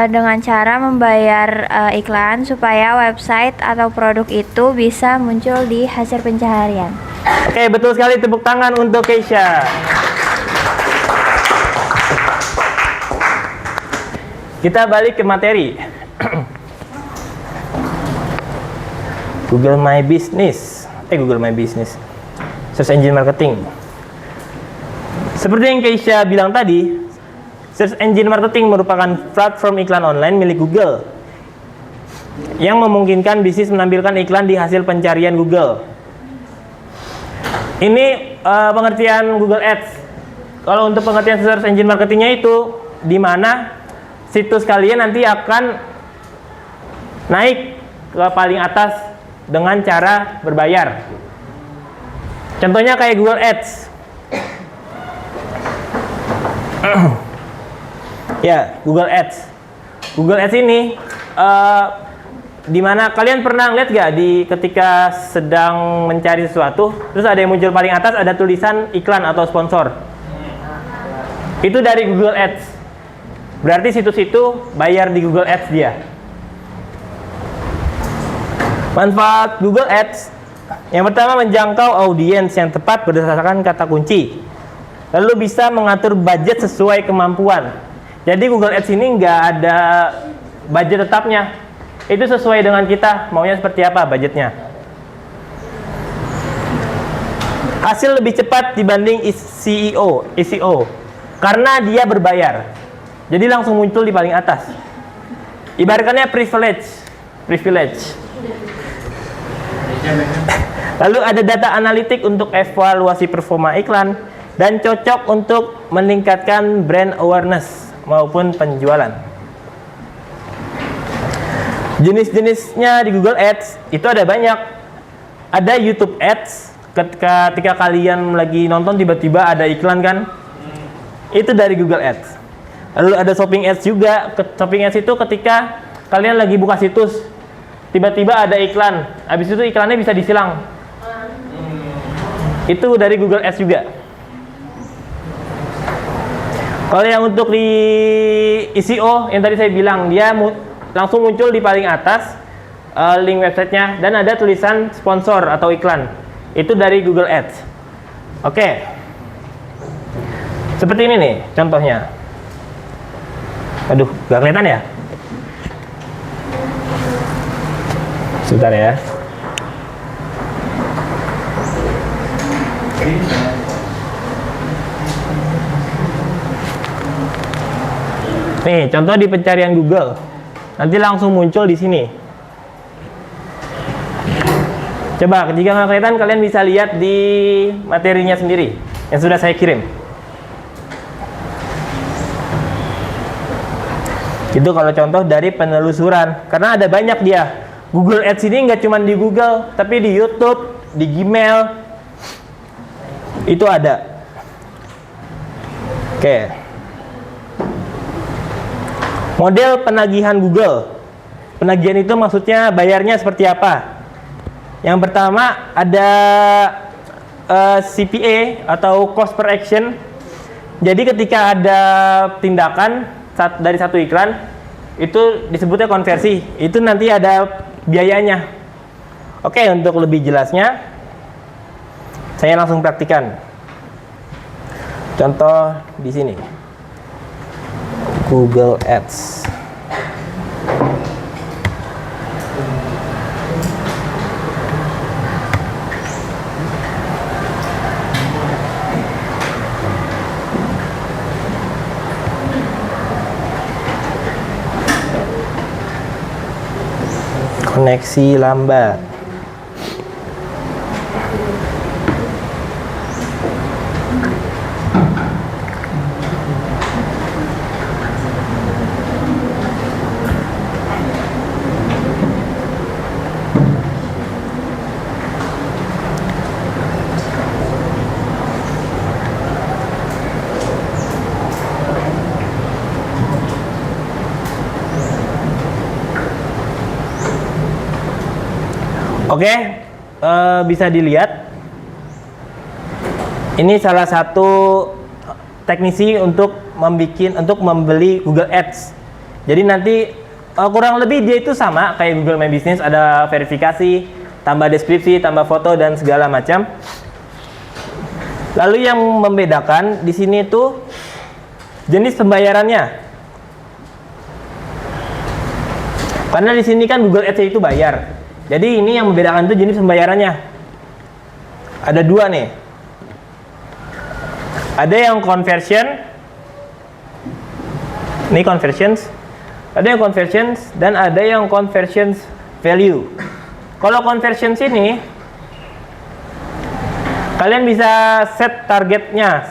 dengan cara membayar iklan supaya website atau produk itu bisa muncul di hasil pencarian. Oke, betul sekali, tepuk tangan untuk Keisha. Kita balik ke materi. Google My Business. Google My Business. Search Engine Marketing. Seperti yang Keisha bilang tadi, Search Engine Marketing merupakan platform iklan online milik Google yang memungkinkan bisnis menampilkan iklan di hasil pencarian Google. Ini pengertian Google Ads. Kalau untuk pengertian Search Engine Marketingnya itu di mana situs kalian nanti akan naik ke paling atas dengan cara berbayar. Contohnya kayak Google Ads. Ya, Google Ads. Google Ads ini di mana kalian pernah lihat gak di ketika sedang mencari sesuatu, terus ada yang muncul paling atas ada tulisan iklan atau sponsor. Itu dari Google Ads. Berarti situs itu bayar di Google Ads dia. Manfaat Google Ads yang pertama, menjangkau audiens yang tepat berdasarkan kata kunci. Lalu bisa mengatur budget sesuai kemampuan. Jadi Google Ads ini nggak ada budget tetapnya. Itu sesuai dengan kita maunya seperti apa budgetnya. Hasil lebih cepat dibanding SEO karena dia berbayar. Jadi langsung muncul di paling atas. Ibaratnya privilege. Lalu ada data analitik untuk evaluasi performa iklan dan cocok untuk meningkatkan brand awareness maupun penjualan. Jenis-jenisnya di Google Ads itu ada banyak. Ada YouTube Ads, ketika kalian lagi nonton tiba-tiba ada iklan kan, itu dari Google Ads. Lalu ada Shopping Ads juga. Shopping Ads itu ketika kalian lagi buka situs, tiba-tiba ada iklan, habis itu iklannya bisa disilang. Itu dari Google Ads juga. Kalau yang untuk di SEO yang tadi saya bilang, dia langsung muncul di paling atas link websitenya dan ada tulisan sponsor atau iklan. Itu dari Google Ads. Oke. Seperti ini nih contohnya. Aduh, gak kelihatan ya? Sebentar ya. Nih, contoh di pencarian Google. Nanti langsung muncul di sini. Coba, ketika nggak kelihatan, kalian bisa lihat di materinya sendiri yang sudah saya kirim. Itu kalau contoh dari penelusuran, karena ada banyak dia. Google Ads ini nggak cuma di Google, tapi di YouTube, di Gmail, itu ada. Oke. Model penagihan Google. Penagihan itu maksudnya bayarnya seperti apa? Yang pertama ada CPA atau cost per action. Jadi ketika ada tindakan dari satu iklan, itu disebutnya konversi. Itu nanti ada biayanya. Oke, untuk lebih jelasnya, saya langsung praktikan. Contoh di sini, Google Ads. Koneksi lambat. Oke, bisa dilihat. Ini salah satu teknisi untuk membeli Google Ads. Jadi nanti kurang lebih dia itu sama kayak Google My Business, ada verifikasi, tambah deskripsi, tambah foto dan segala macam. Lalu yang membedakan di sini tuh jenis pembayarannya. Karena di sini kan Google Ads itu bayar. Jadi ini yang membedakan itu jenis pembayarannya. Ada dua nih. Ada yang conversion. Ini conversions. Ada yang conversions dan ada yang conversions value. Kalau conversions ini, kalian bisa set targetnya,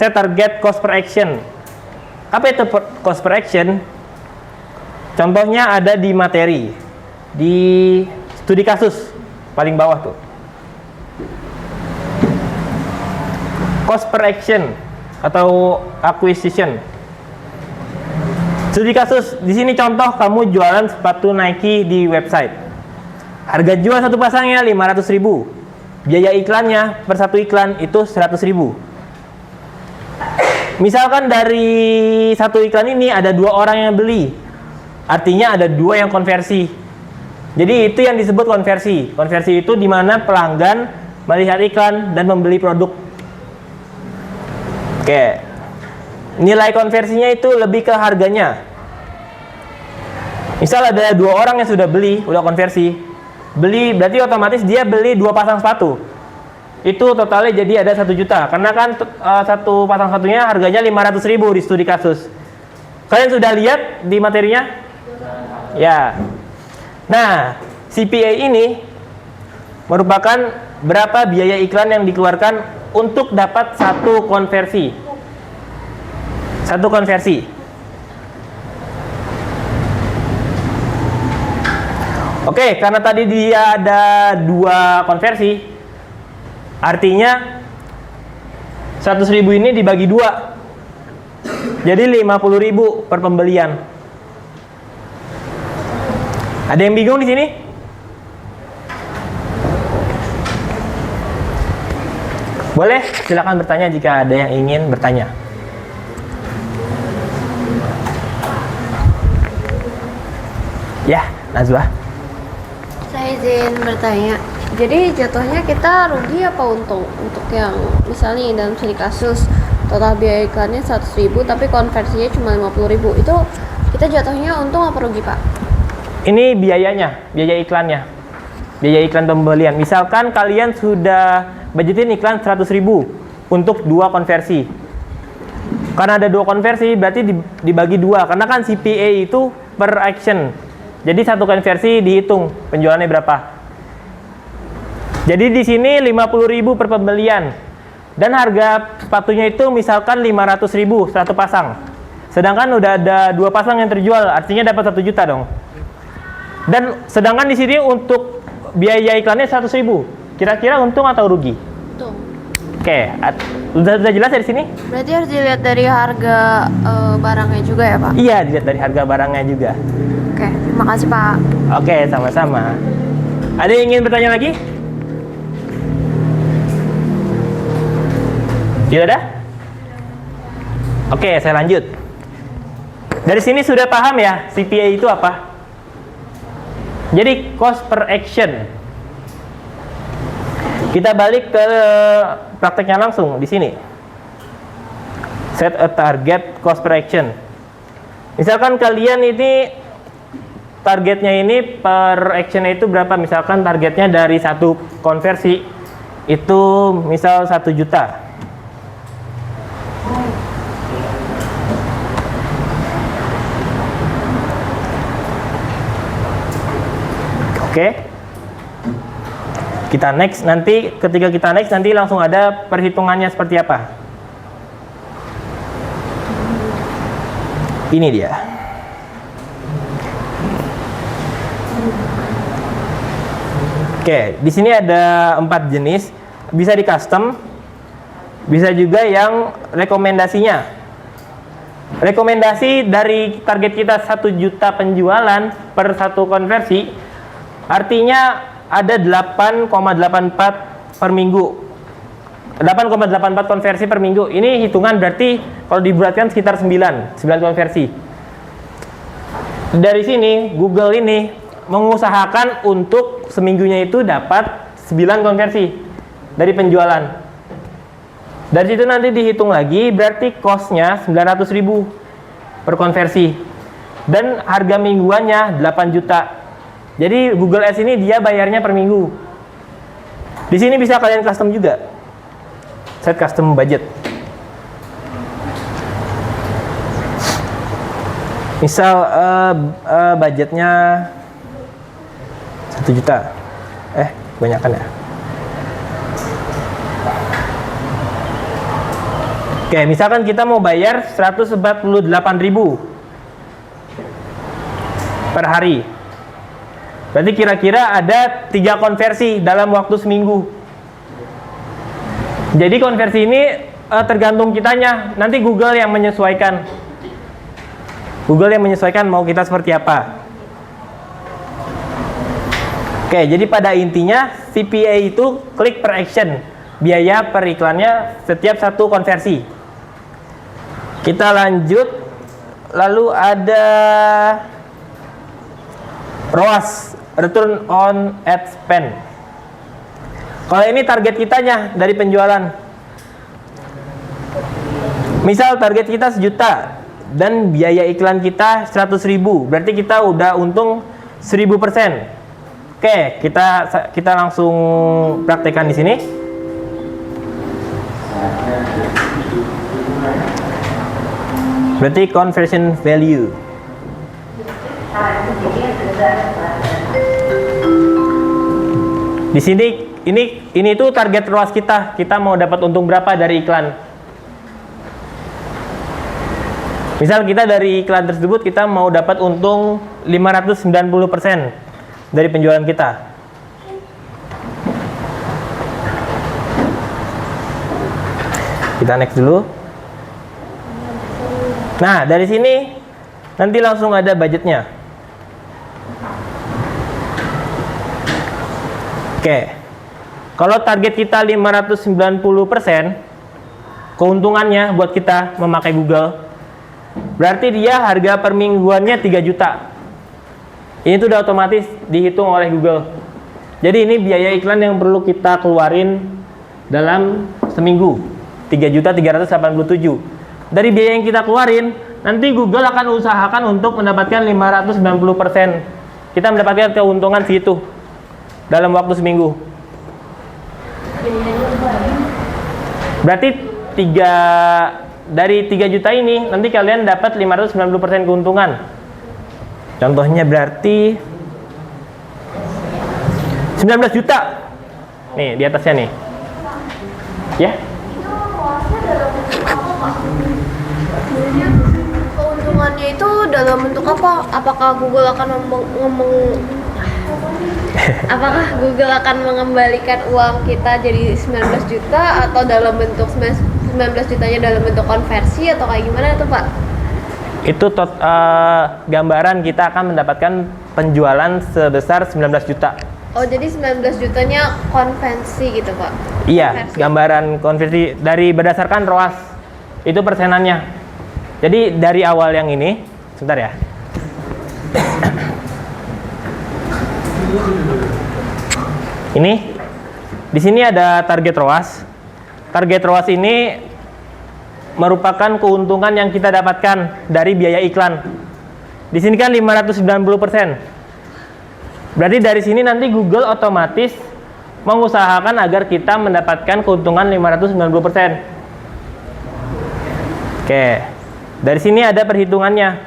set target cost per action. Apa itu cost per action? Contohnya ada di materi, di studi kasus paling bawah tuh. Cost per action atau acquisition. Studi kasus di sini contoh kamu jualan sepatu Nike di website. Harga jual satu pasangnya 500.000. Biaya iklannya per satu iklan itu 100.000. Misalkan dari satu iklan ini ada 2 orang yang beli. Artinya ada 2 yang konversi. Jadi itu yang disebut konversi. Konversi itu di mana pelanggan melihat iklan dan membeli produk. Oke. Nilai konversinya itu lebih ke harganya. Misal ada 2 orang yang sudah beli, udah konversi. Beli berarti otomatis dia beli 2 pasang sepatu. Itu totalnya jadi ada 1 juta. Karena kan satu pasang sepatunya harganya 500.000 di studi kasus. Kalian sudah lihat di materinya? Ya. Nah, CPA ini merupakan berapa biaya iklan yang dikeluarkan untuk dapat satu konversi. Satu konversi. Oke, karena tadi dia ada 2 konversi, artinya 100.000 ini dibagi 2. Jadi 50.000 per pembelian. Ada yang bingung di sini? Boleh, silakan bertanya jika ada yang ingin bertanya. Ya, Nazwa. Saya izin bertanya. Jadi jatuhnya kita rugi apa untung? Untuk yang misalnya dalam studi kasus total biaya iklannya 100.000 tapi konversinya cuma 50.000. Itu kita jatuhnya untung apa rugi, Pak? Ini biayanya, biaya iklannya. Biaya iklan pembelian. Misalkan kalian sudah budgetin iklan 100.000 untuk 2 konversi. Karena ada 2 konversi, berarti dibagi 2. Karena kan CPA itu per action. Jadi 1 konversi dihitung penjualannya berapa. Jadi di sini 50.000 per pembelian. Dan harga sepatunya itu misalkan 500.000 1 pasang. Sedangkan udah ada 2 pasang yang terjual, artinya dapat 1 juta dong. Dan sedangkan di sini untuk biaya iklannya 100.000. Kira-kira untung atau rugi? Untung. Oke, udah jelas dari sini? Berarti harus dilihat dari harga barangnya juga ya Pak? Iya, dilihat dari harga barangnya juga. Oke, terima kasih Pak. Oke, sama-sama. Ada yang ingin bertanya lagi? Tidak ada? Oke, saya lanjut. Dari sini sudah paham ya, CPA itu apa? Jadi, cost per action. Kita balik ke prakteknya langsung di sini. Set a target cost per action. Misalkan kalian ini targetnya ini per action itu berapa? Misalkan targetnya dari 1 konversi itu misal 1 juta. Oke. Kita next, nanti ketika kita next nanti langsung ada perhitungannya seperti apa. Ini dia. Oke, di sini ada 4 jenis, bisa di custom, bisa juga yang rekomendasinya. Rekomendasi dari target kita 1 juta penjualan per 1 konversi, artinya ada 8,84 per minggu. 8,84 konversi per minggu. Ini hitungan berarti kalau dibulatkan sekitar 9 konversi. Dari sini Google ini mengusahakan untuk seminggunya itu dapat 9 konversi dari penjualan. Dari situ nanti dihitung lagi, berarti cost-nya 900.000 per konversi. Dan harga mingguannya 8 juta. Jadi Google Ads ini dia bayarnya per minggu. Di sini bisa kalian custom juga. Set custom budget. Misal budgetnya 1 juta. Kebanyakan ya. Oke, misalkan kita mau bayar 148.000 per hari. Berarti kira-kira ada 3 konversi dalam waktu seminggu. Jadi konversi ini tergantung kitanya. Nanti Google yang menyesuaikan. Google yang menyesuaikan mau kita seperti apa. Oke, jadi pada intinya CPA itu klik per action. Biaya per iklannya setiap 1 konversi. Kita lanjut. Lalu ada ROAS, Return on Ad Spend. Kalau ini target kitanya dari penjualan. Misal target kita 1 juta dan biaya iklan kita 100.000, berarti kita udah untung 1000%. Oke, kita langsung praktekkan di sini. Berarti conversion value. Di sini ini tuh target ROAS kita. Kita mau dapat untung berapa dari iklan? Misal kita dari iklan tersebut kita mau dapat untung 590% dari penjualan kita. Kita next dulu. Nah, dari sini nanti langsung ada budgetnya. Oke, kalau target kita 590%, keuntungannya buat kita memakai Google, berarti dia harga per mingguannya 3 juta. Ini tuh udah otomatis dihitung oleh Google. Jadi ini biaya iklan yang perlu kita keluarin dalam seminggu, 3.387. Dari biaya yang kita keluarin, nanti Google akan usahakan untuk mendapatkan 590%. Kita mendapatkan keuntungan segitu dalam waktu seminggu. Berarti dari 3 juta ini nanti kalian dapat 590% keuntungan. Contohnya berarti 19 juta. Nih, di atasnya nih. Ya. Keuntungannya itu dalam bentuk apa? Apakah Google akan apakah Google akan mengembalikan uang kita jadi 19 juta atau dalam bentuk 19 jutanya dalam bentuk konversi atau kayak gimana tuh Pak? Itu gambaran kita akan mendapatkan penjualan sebesar 19 juta. Oh, jadi 19 jutanya konvensi gitu Pak? Iya, Konversi. gambaran konversi dari berdasarkan ROAS. Itu persenannya. Jadi dari awal yang ini, sebentar ya. Ini di sini ada target ROAS. Target ROAS ini merupakan keuntungan yang kita dapatkan dari biaya iklan. Di sini kan 590%. Berarti dari sini nanti Google otomatis mengusahakan agar kita mendapatkan keuntungan 590%. Oke. Dari sini ada perhitungannya.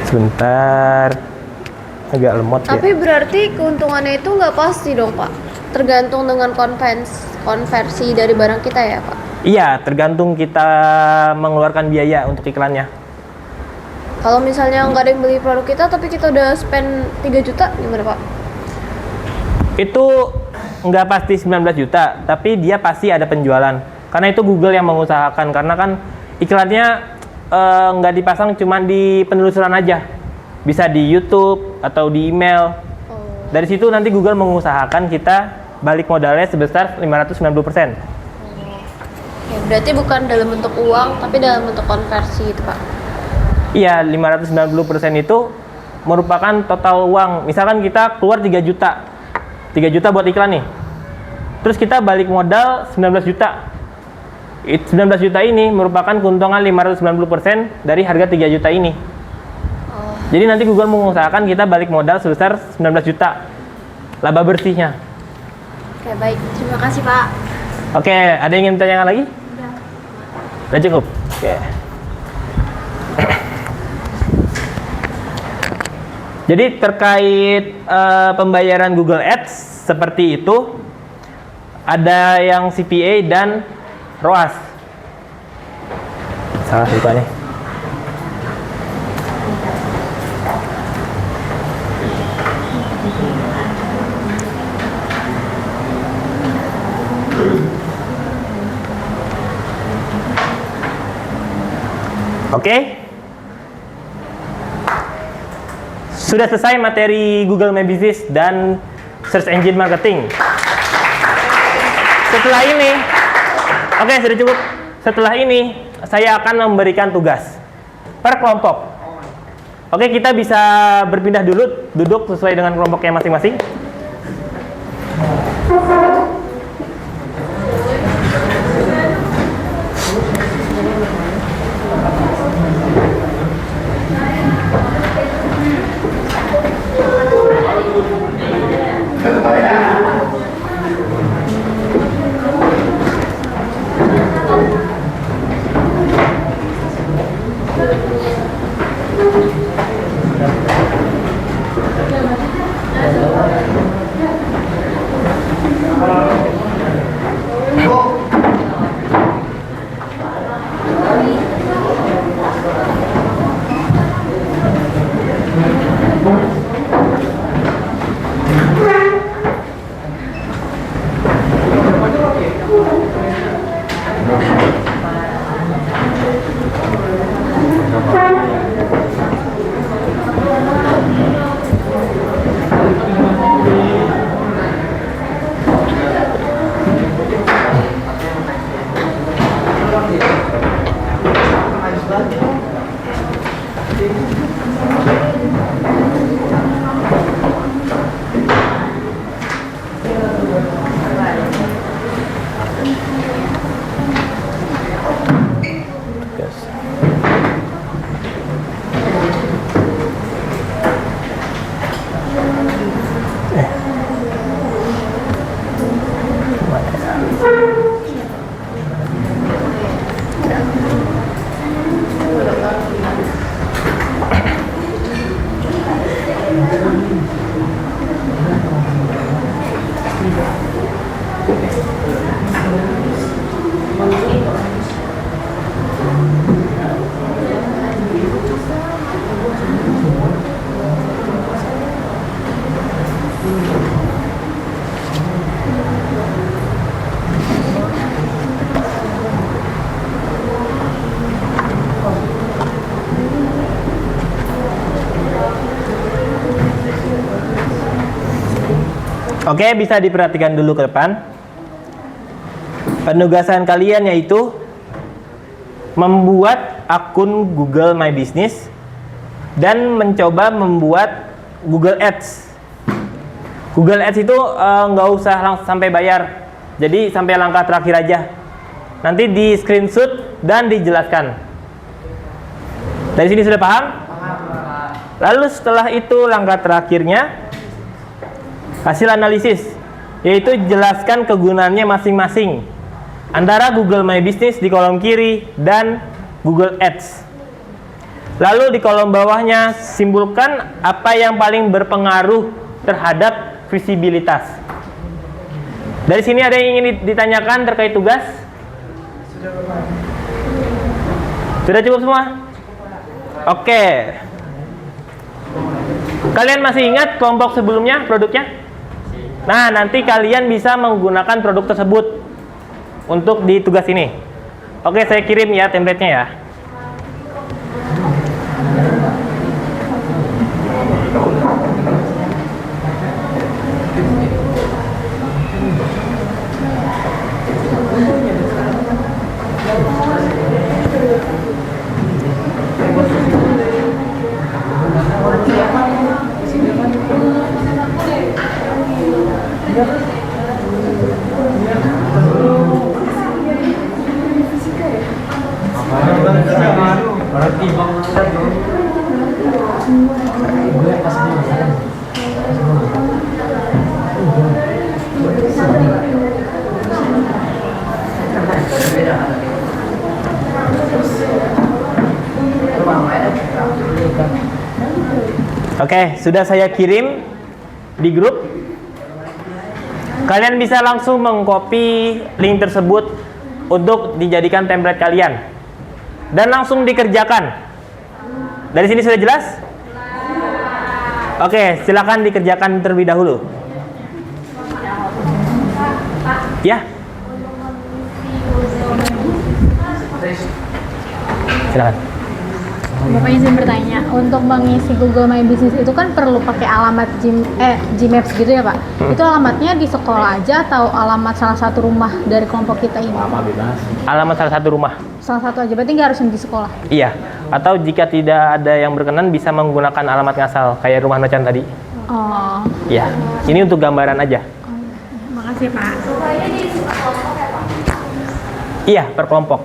Sebentar, agak lemot ya. Tapi berarti keuntungannya itu nggak pasti dong Pak? Tergantung dengan konversi dari barang kita ya Pak? Iya, tergantung kita mengeluarkan biaya untuk iklannya. Kalau misalnya nggak ada yang beli produk kita tapi kita udah spend 3 juta gimana Pak? Itu nggak pasti 19 juta, tapi dia pasti ada penjualan. Karena itu Google yang mengusahakan, karena kan iklannya nggak dipasang cuma di penelusuran aja. Bisa di YouTube atau di email. Dari situ nanti Google mengusahakan kita balik modalnya sebesar 590%. Ya, berarti bukan dalam bentuk uang tapi dalam bentuk konversi itu Pak? Iya, 590% itu merupakan total uang. Misalkan kita keluar 3 juta. 3 juta buat iklan nih. Terus kita balik modal 19 juta. 19 juta ini merupakan keuntungan 590% dari harga 3 juta ini. Jadi nanti Google mengusahakan kita balik modal sebesar 19 juta. Laba bersihnya. Oke, baik. Terima kasih Pak. Oke, ada yang ingin ditanyakan lagi? Udah cukup? Oke. Jadi terkait pembayaran Google Ads seperti itu, ada yang CPA dan ROAS. Salah lupa nih. Oke. Sudah selesai materi Google My Business dan Search Engine Marketing. Setelah ini, oke, sudah cukup. Setelah ini, saya akan memberikan tugas per kelompok. Oke, kita bisa berpindah dulu, duduk sesuai dengan kelompoknya masing-masing. Oke, bisa diperhatikan dulu ke depan. Penugasan kalian yaitu membuat akun Google My Business dan mencoba membuat Google Ads. Google Ads itu nggak usah langsung sampai bayar, jadi sampai langkah terakhir aja. Nanti di screenshot dan dijelaskan. Dari sini sudah paham? Lalu setelah itu langkah terakhirnya hasil analisis, yaitu jelaskan kegunaannya masing-masing antara Google My Business di kolom kiri dan Google Ads. Lalu di kolom bawahnya simpulkan apa yang paling berpengaruh terhadap visibilitas. Dari sini ada yang ingin ditanyakan terkait tugas? Sudah cukup semua? Oke. Kalian masih ingat kelompok sebelumnya produknya? Nah, nanti kalian bisa menggunakan produk tersebut untuk di tugas ini. Oke, saya kirim ya template-nya ya. Oke, sudah saya kirim di grup. Kalian bisa langsung mengcopy link tersebut untuk dijadikan template kalian dan langsung dikerjakan. Dari sini sudah jelas? Oke, silakan dikerjakan terlebih dahulu. Ya. Silakan. Bapak izin bertanya, untuk mengisi Google My Business itu kan perlu pakai alamat Gmaps gitu ya Pak? Itu alamatnya di sekolah aja atau alamat salah satu rumah dari kelompok kita ini? Alamat salah satu rumah. Salah satu aja, berarti nggak harus yang di sekolah? Iya, atau jika tidak ada yang berkenan bisa menggunakan alamat ngasal kayak rumah Nocan tadi. Oh. Iya, ini untuk gambaran aja. Makasih Pak. Iya, per kelompok.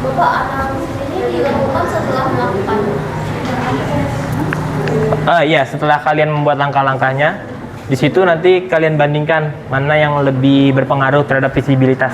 Bapak, analisis ini dilakukan setelah melakukan. Iya, setelah kalian membuat langkah-langkahnya, di situ nanti kalian bandingkan mana yang lebih berpengaruh terhadap visibilitas.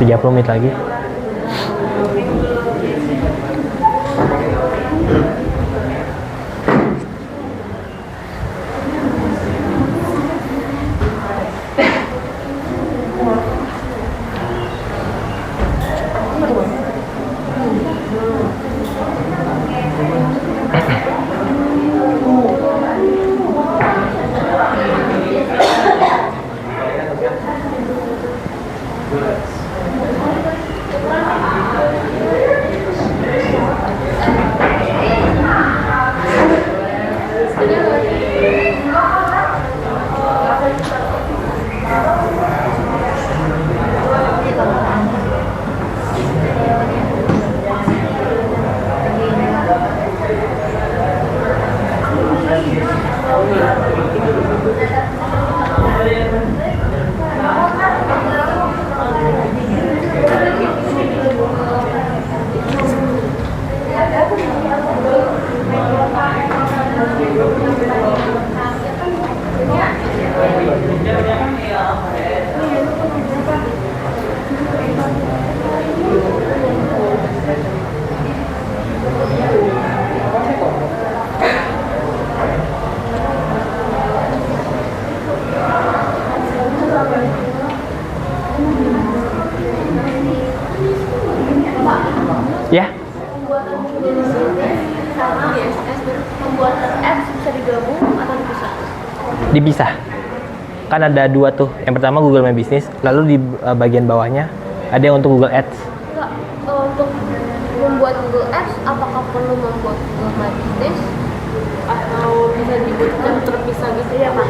30 menit lagi. Ya, Pembuatan apps bisa digabung atau dipisah? dipisah. Kan ada dua tuh. Yang pertama Google My Business, lalu di bagian bawahnya ada yang untuk Google Ads. Enggak, untuk membuat Google Apps, apakah perlu membuat Google My Business atau bisa dibuat yang terpisah gitu ya Pak?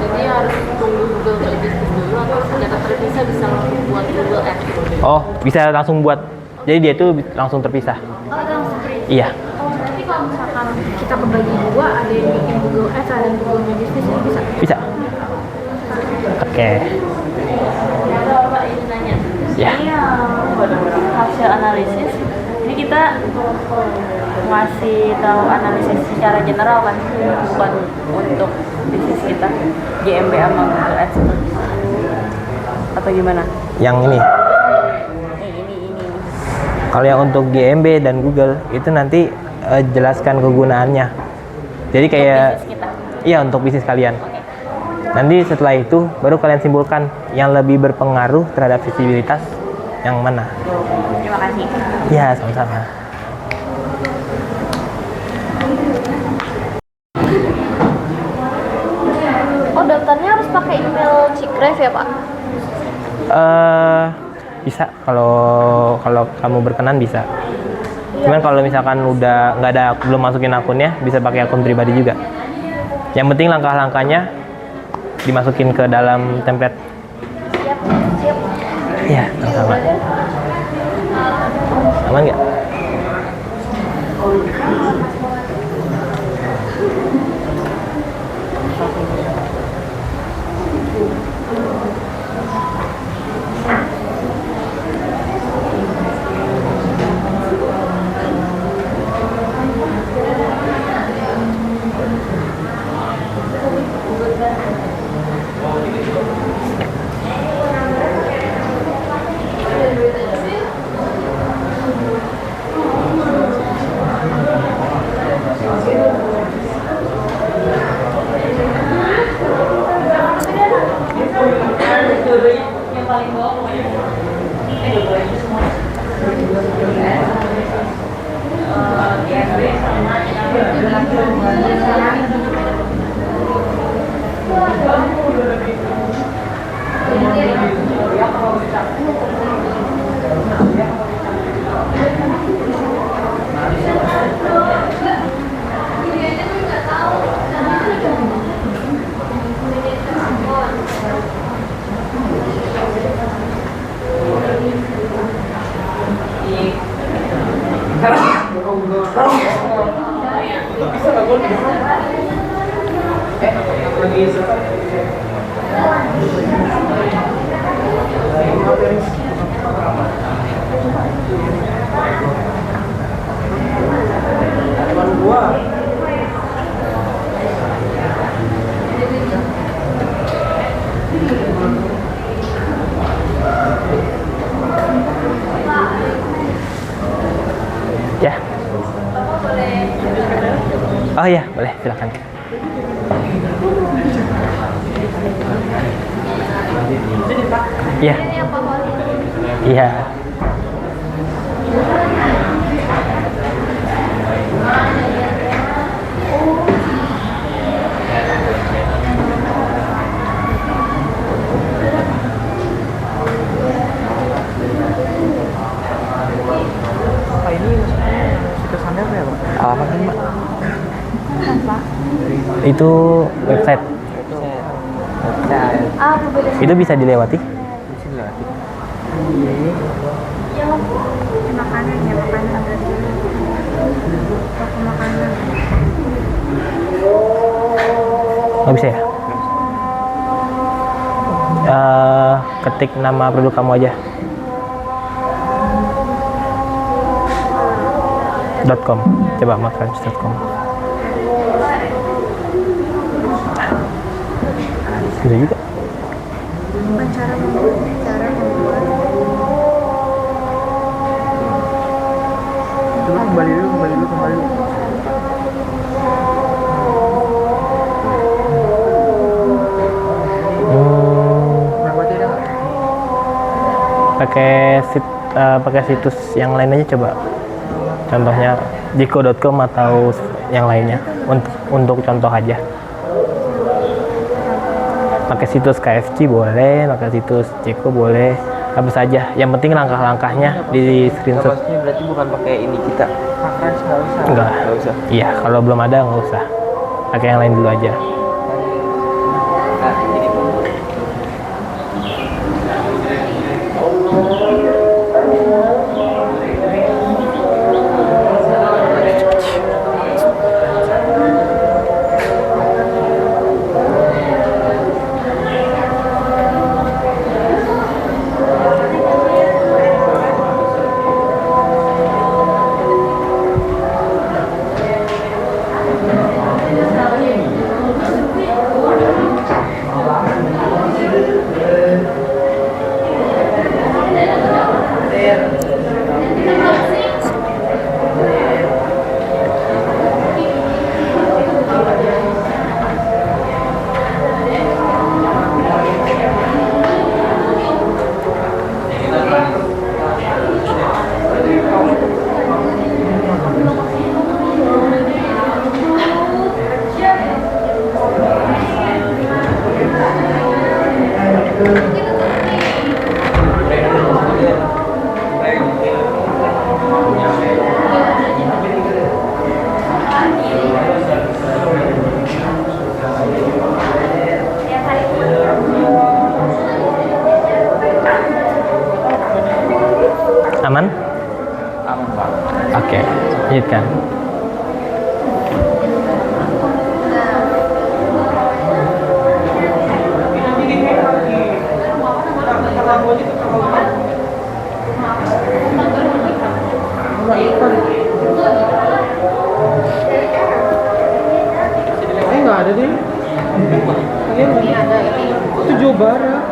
Jadi harus tunggu Google My Business dulu atau secara terpisah bisa langsung buat Google Apps? Oh, bisa langsung buat. Jadi dia tuh langsung terpisah. Oh, langsung terpisah. Iya. Oh, berarti kalau misalkan kita kebagi dua, ada yang bikin Google Ads, ada yang Google My Business, itu bisa? Bisa. Oke. Ada Pak ini nanya. Ya. Ini hasil analisis. Ini kita ngasih tahu analisis secara general kan, bukan untuk bisnis kita GMB sama Google Ads atau gimana? Yang ini. Kalau yang untuk GMB dan Google itu nanti jelaskan kegunaannya. Jadi kayak Bisnis kita. iya untuk bisnis kalian. Nanti setelah itu baru kalian simpulkan yang lebih berpengaruh terhadap visibilitas yang mana. Terima kasih. Iya, sama-sama. Oh, daftarnya harus pakai email Cikrev ya Pak? Bisa kalau kamu berkenan bisa. Cuman kalau misalkan udah nggak ada belum masukin akunnya bisa pakai akun pribadi juga. Yang penting langkah-langkahnya dimasukin ke dalam template. Siap, siap. Iya, sama-sama. Aman nggak? Oh iya, boleh, silakan. Iya. Iya. Alamatnya Mbak? Itu website. Itu bisa dilewati? Nggak bisa ya? Ketik nama produk kamu aja. .com. Coba makrans.com. Bisa juga. Kembali dulu. Pakai situs yang lain aja coba. Contohnya jiko.com atau yang lainnya untuk contoh aja. Pakai situs KFC boleh, pakai situs Jiko boleh, apa saja. Yang penting langkah-langkahnya di screenshot. Maksudnya berarti bukan pakai ini kita. Enggak. Nggak usah. Iya, kalau belum ada nggak usah. Pakai yang lain dulu aja. Nah, ini Aman? aman Pak. Oke, lanjutkan. Nggak ada deh. Ini ada. Itu Jawa Barat.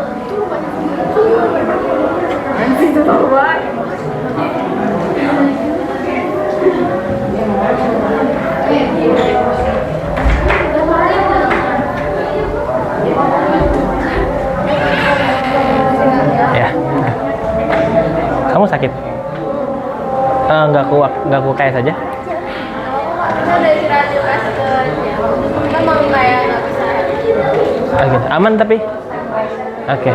Ya. Kamu sakit? Nggak ku kayak saja. Oke, aman tapi. Oke.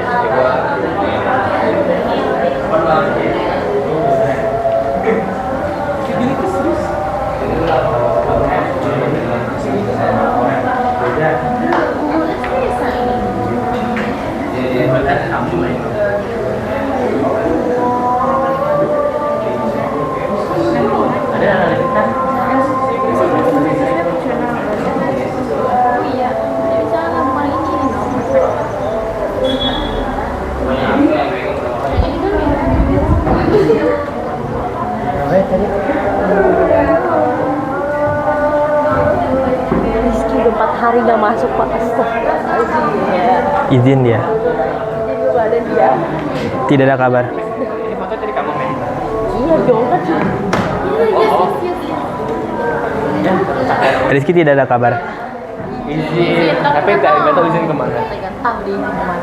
Rizky 4 hari nggak masuk Pak. Astagfirullahaladzim. Izin dia. Izin badan dia. Tidak ada kabar. Iya dong kan. Oh. Rizky tidak ada kabar. Izin, tapi nggak tahu izin kemana. Tahu di kemana.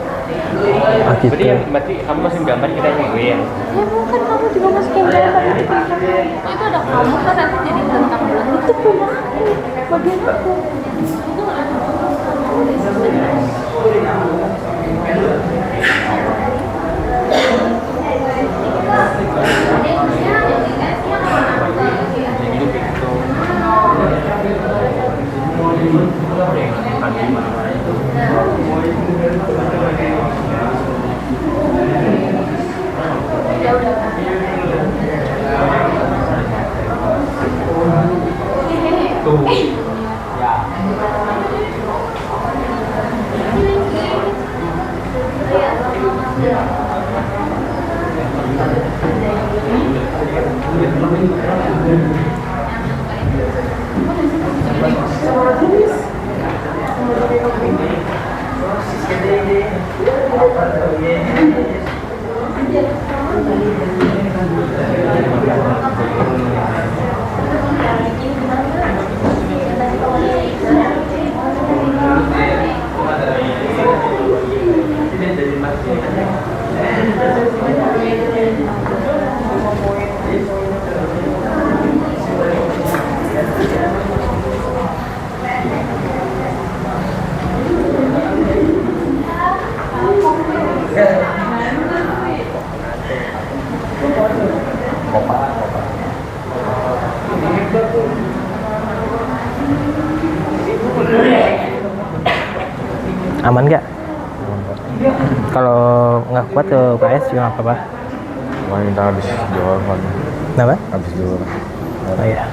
Oh gitu. Berarti kamu masih gambar kita yang nungguin. Ya bukan, kamu juga masukin gambar itu ada kamu kan nanti jadi tentang bulan itu punya aku bagian aku. Aman nggak? Kalau nggak kuat ke UKS juga nggak apa-apa. Cuma minta habis jual kan. Kenapa? Habis jual. Oh iya.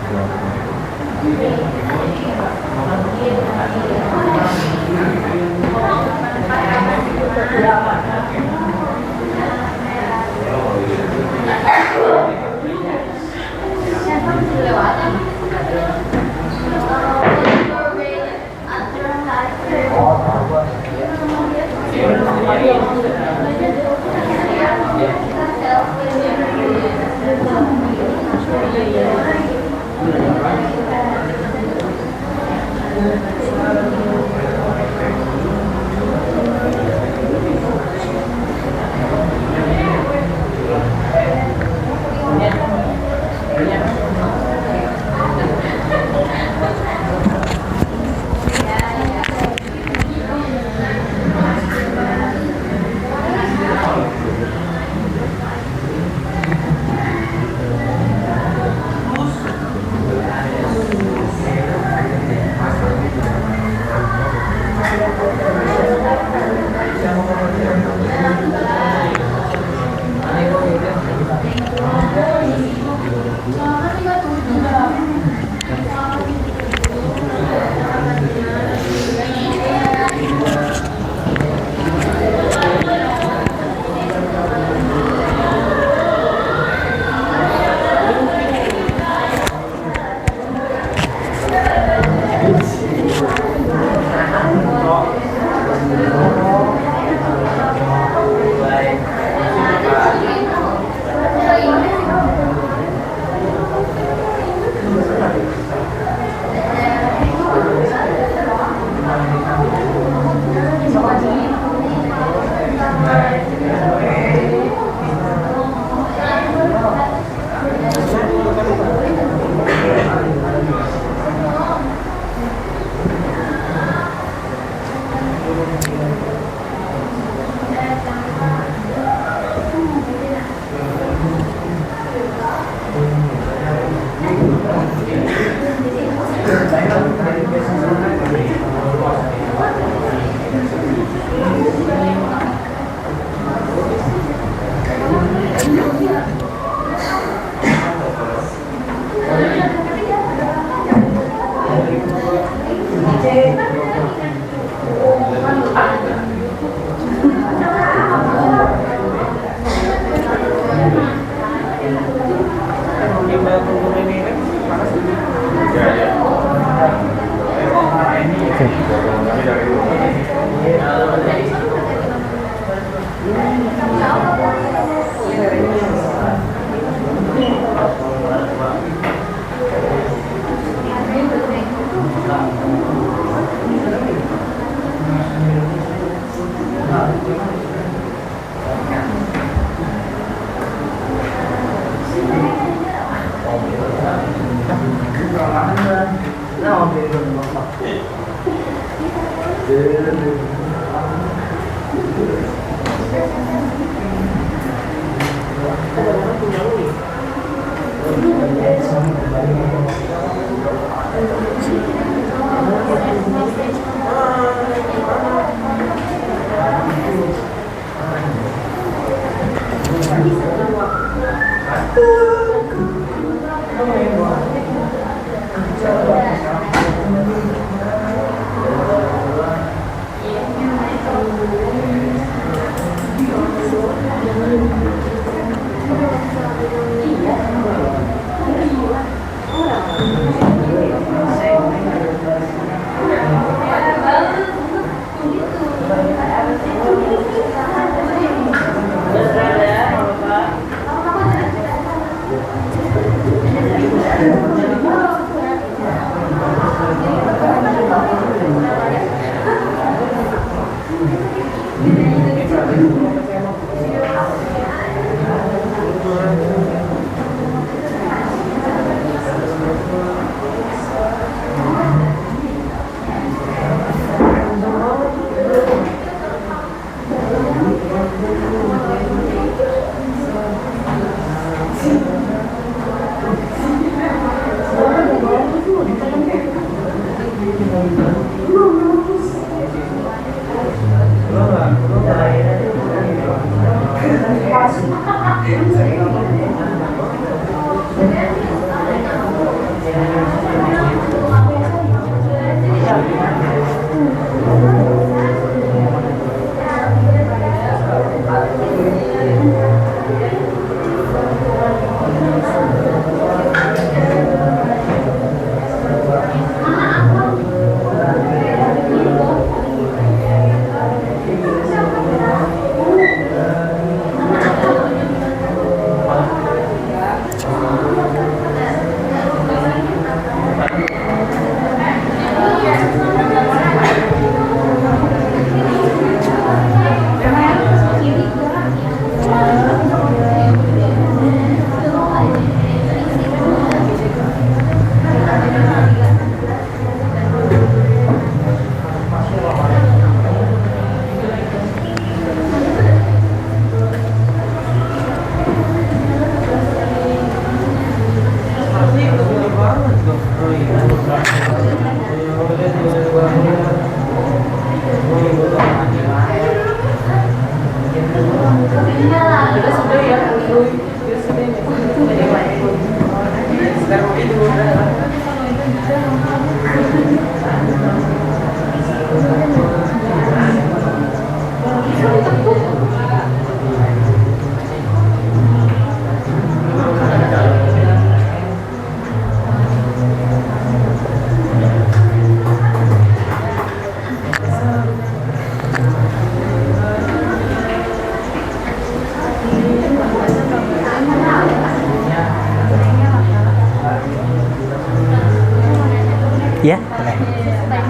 Ya, boleh.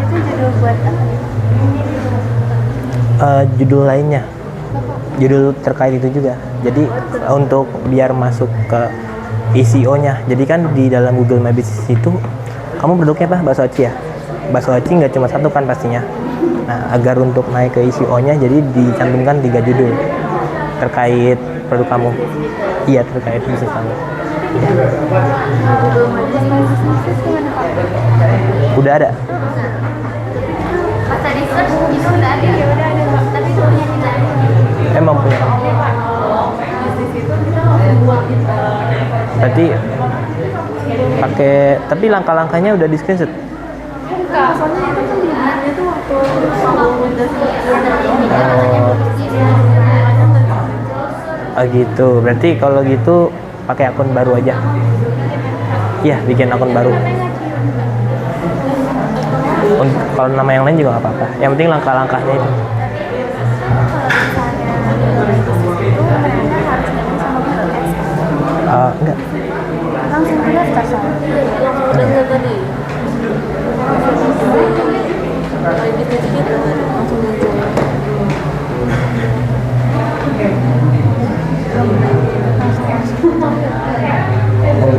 Itu judul buat apa? Judul lainnya, judul terkait itu juga. Jadi untuk biar masuk ke SEO-nya. Jadi kan di dalam Google My Business itu kamu produknya apa? Bakso aci ya. Bakso aci nggak cuma satu kan pastinya. Nah, agar untuk naik ke SEO-nya, jadi dicantumkan 3 judul terkait produk kamu. Iya, terkait bisnis kamu. Ya. Google My Business gimana Pak? Udah ada. Pas tadi search itu udah ada. Ya udah ada Pak. Tapi itu punya kita. Emang punya. Berarti pakai, tapi langkah-langkahnya udah di screenshot. Enggak, soalnya itu kan dilihatnya tuh waktu Oh gitu. Berarti kalau gitu pakai akun baru aja. Iya, bikin akun baru. Kalau nama yang lain juga nggak apa-apa. Yang penting langkah-langkahnya itu. Enggak. Langsung daftar sama. Udah tadi. Langsung muncul.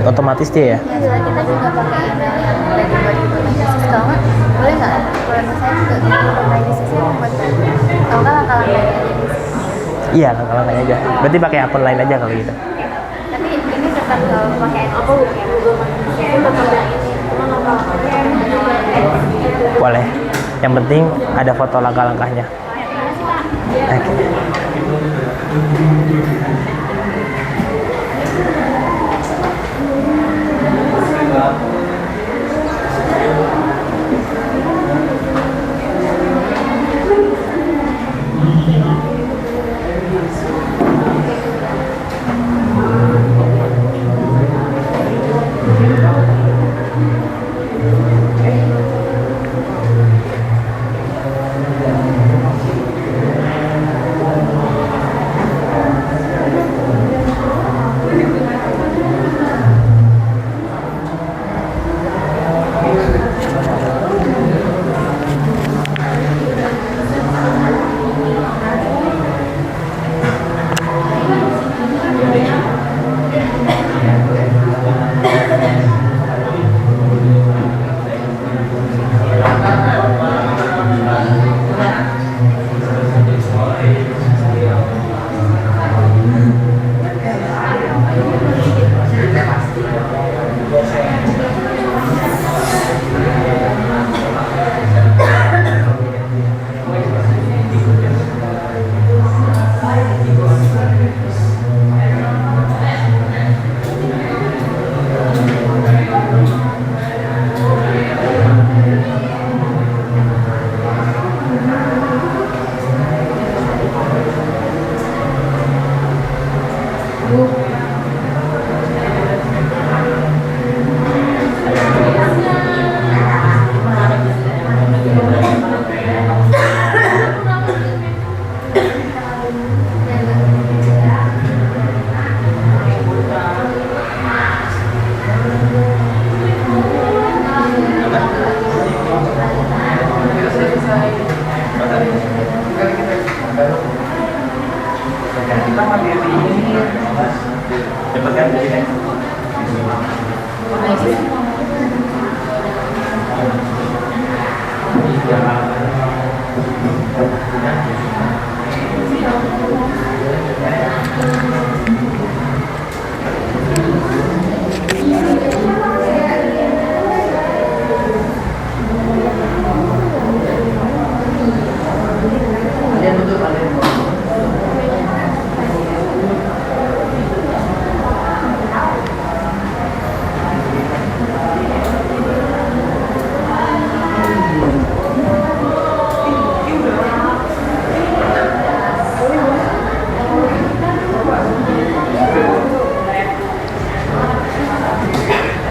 Otomatis dia ya? Ya, kita juga pakai email yang lagi buat Google My Business. Kalau nggak, boleh nggak? Kalau saya juga Google My Business ini membuat kalau nggak langkah-langkahnya aja di situ. Iya, langkah-langkahnya aja. Berarti pakai akun lain aja kalau gitu. Tapi ini tetap kalau pakai apa? Boleh. Yang penting ada foto langkah-langkahnya. Oke.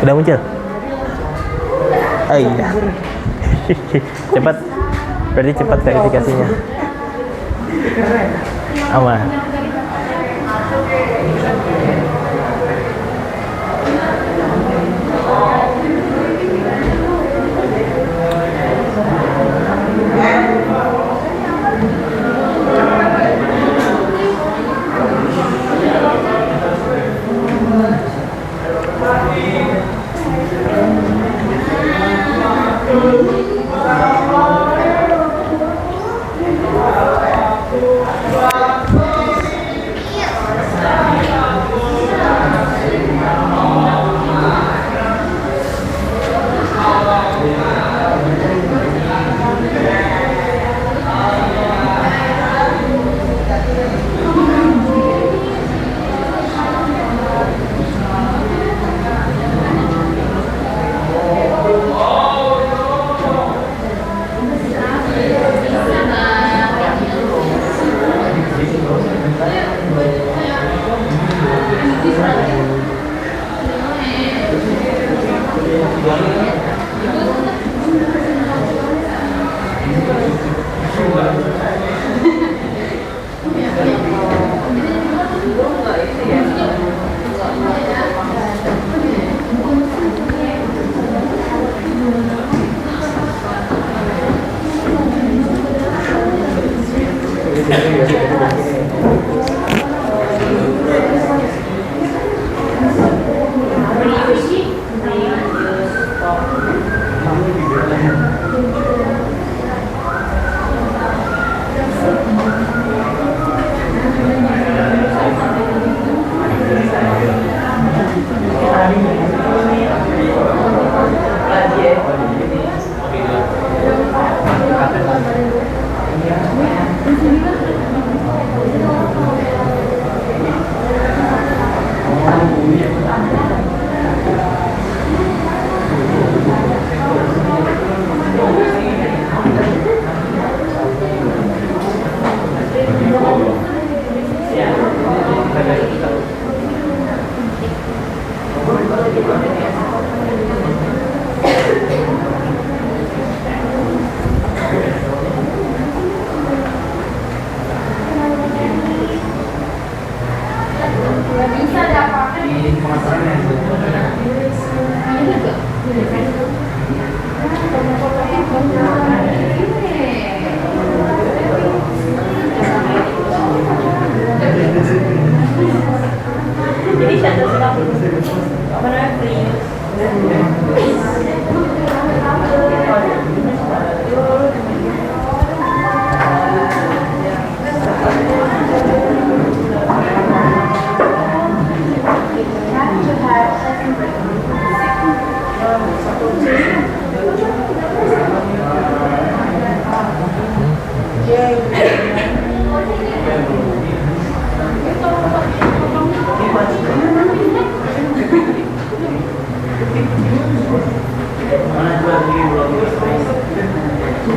Udah muncul? Oh iya. Cepat. Berarti cepat verifikasinya. Aman.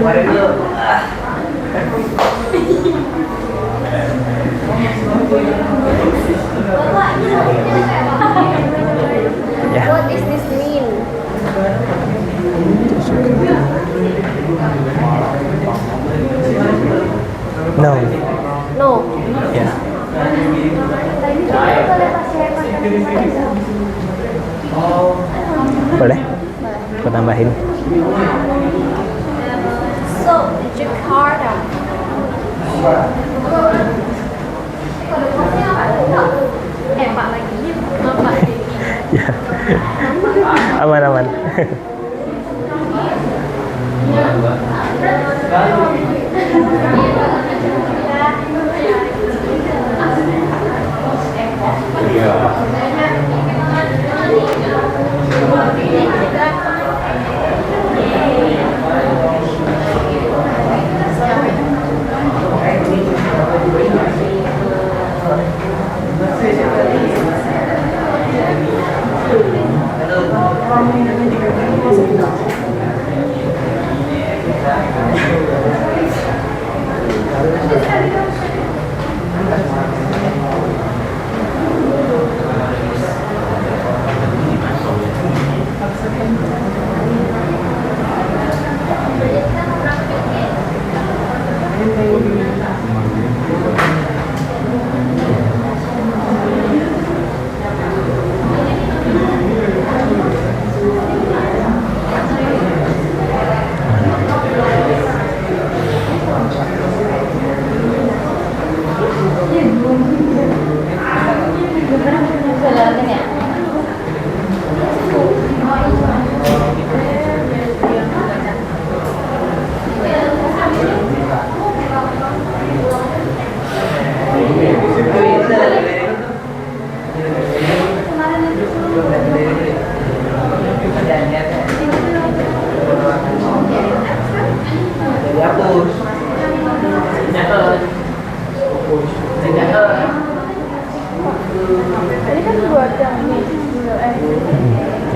Ya. What is this mean? No. No. Ya. Boleh? Aku tambahin. So, Jakarta. Pak lagi. Pak. Ya. Aman.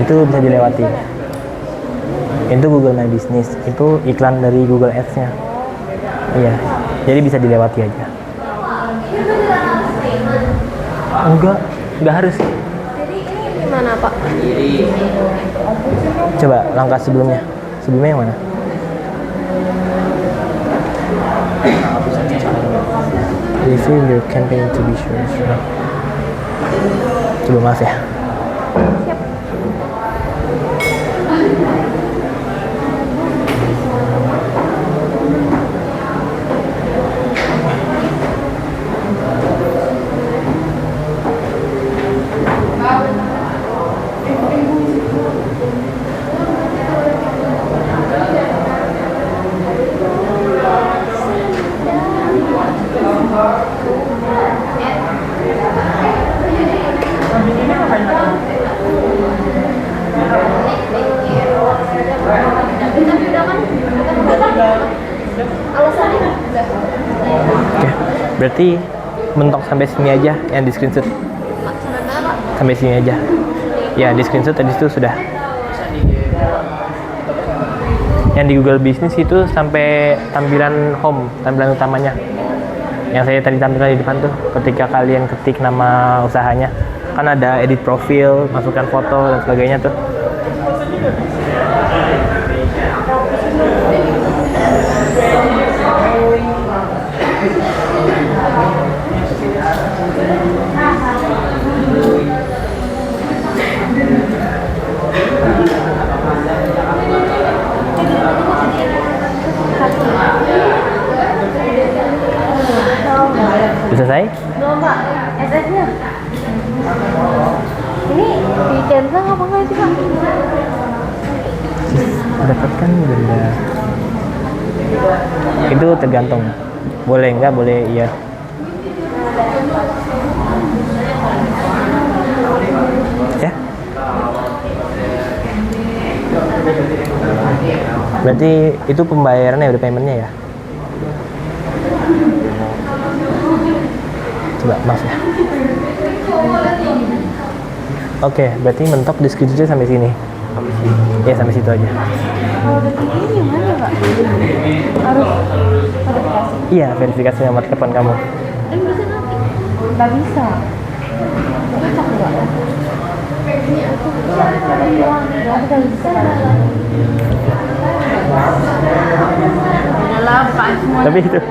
Itu bisa dilewati. Itu Google My Business, itu iklan dari Google Ads-nya. Iya, jadi bisa dilewati aja. Enggak harus. Jadi ini gimana, Pak? Coba langkah sebelumnya. Sebelumnya yang mana? Review your campaign to be sure. Coba maaf ya. Oke, berarti mentok sampai sini aja yang di screenshot. Sampai sini aja. Ya, di screenshot tadi itu sudah. Yang di Google Business itu sampai tampilan home, tampilan utamanya. Yang saya tadi tampilkan di depan tuh, ketika kalian ketik nama usahanya, kan ada edit profil, masukkan foto dan sebagainya tuh. Udah selesai? Belum Pak, SS-nya. Ini di cancel apa enggak sih Pak? Dapatkan denda. Itu tergantung. Boleh enggak, boleh iya. Ya. Berarti itu pembayarannya udah paymentnya ya? Coba maaf ya. Oke, berarti mentok diskusinya sampai sini. Ya sampai situ aja. Kalau udah kayak gini gimana Pak? Harus verifikasi? Iya, verifikasi nomor telepon kamu. Kan bisa nanti? Nggak bisa. Cocok nggak? Nggak bisa. Adalah bukaan semua. Tapi itu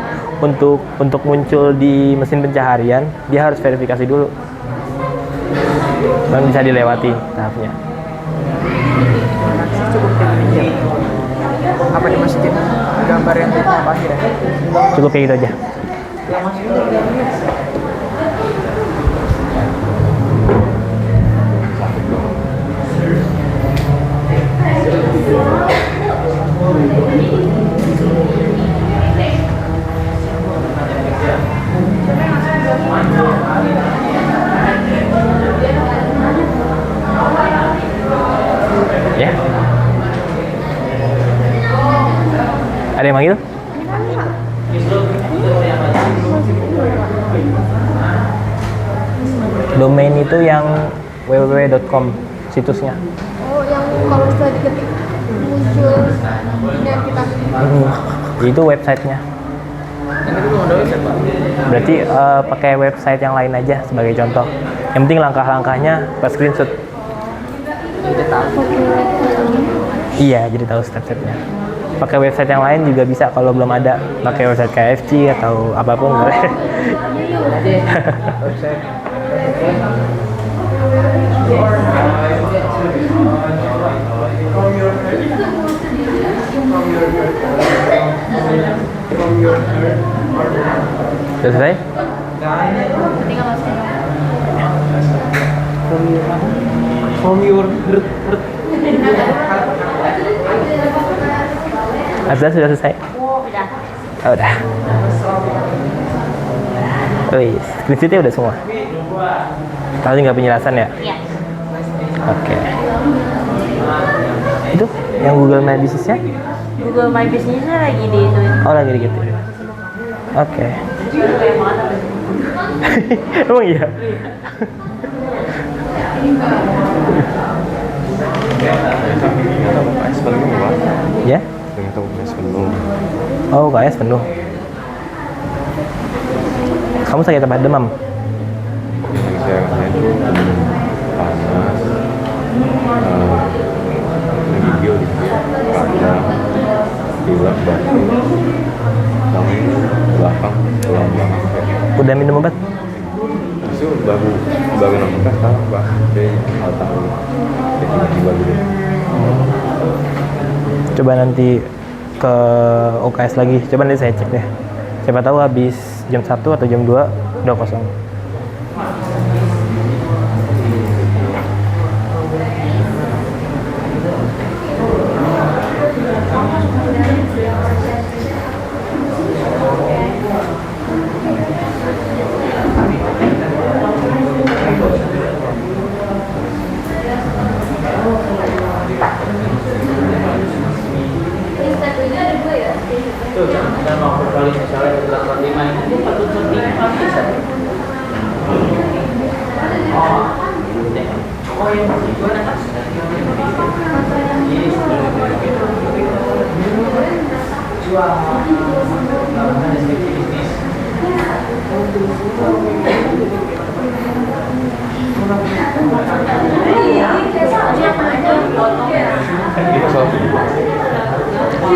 untuk muncul di mesin pencaharian, dia harus verifikasi dulu. Dan bisa dilewati tahapnya. Cukup kayak gini aja. Apa dimasukin gambar yang itu apa akhirnya? Cukup kayak gitu aja. Ya. Ada yang manggil? Domain itu yang www.com situsnya. Oh, yang kalau misalnya diketik muncul email kita. Itu websitenya. Yang itu belum ada website Pak. Berarti pakai website yang lain aja sebagai contoh. Yang penting langkah-langkahnya pas screenshot. Jadi tahu. Iya, jadi tahu step-stepnya. Pakai website yang lain juga bisa kalau belum ada. Pakai website KFC atau apapun boleh. Website. Sudah selesai? From your heart. Azza sudah selesai? Udah. Oh, udah. Wih, screenshotnya udah semua. Tapi nggak penjelasan ya? Iya. Oke. Itu yang Google My Business-nya? Google My Business-nya lagi di itu. Oh, lagi gitu. Oke. Emang iya? UKS penuh Pak. Ya? Ternyata UKS penuh. Oh, UKS penuh. Kamu sakit apa? Demam? Yang saya rasain tuh panas, menggigil gitu ya, radang, pilek, batuk, sama ini belakang, tulang belakang kayak. Udah minum obat? Itu baru nemu sekarang Pak. Kayak nggak tahu. Kayak tiba-tiba gitu. Coba nanti ke UKS lagi. Coba nanti saya cek deh. Siapa tahu habis jam 1 atau jam 2 udah kosong.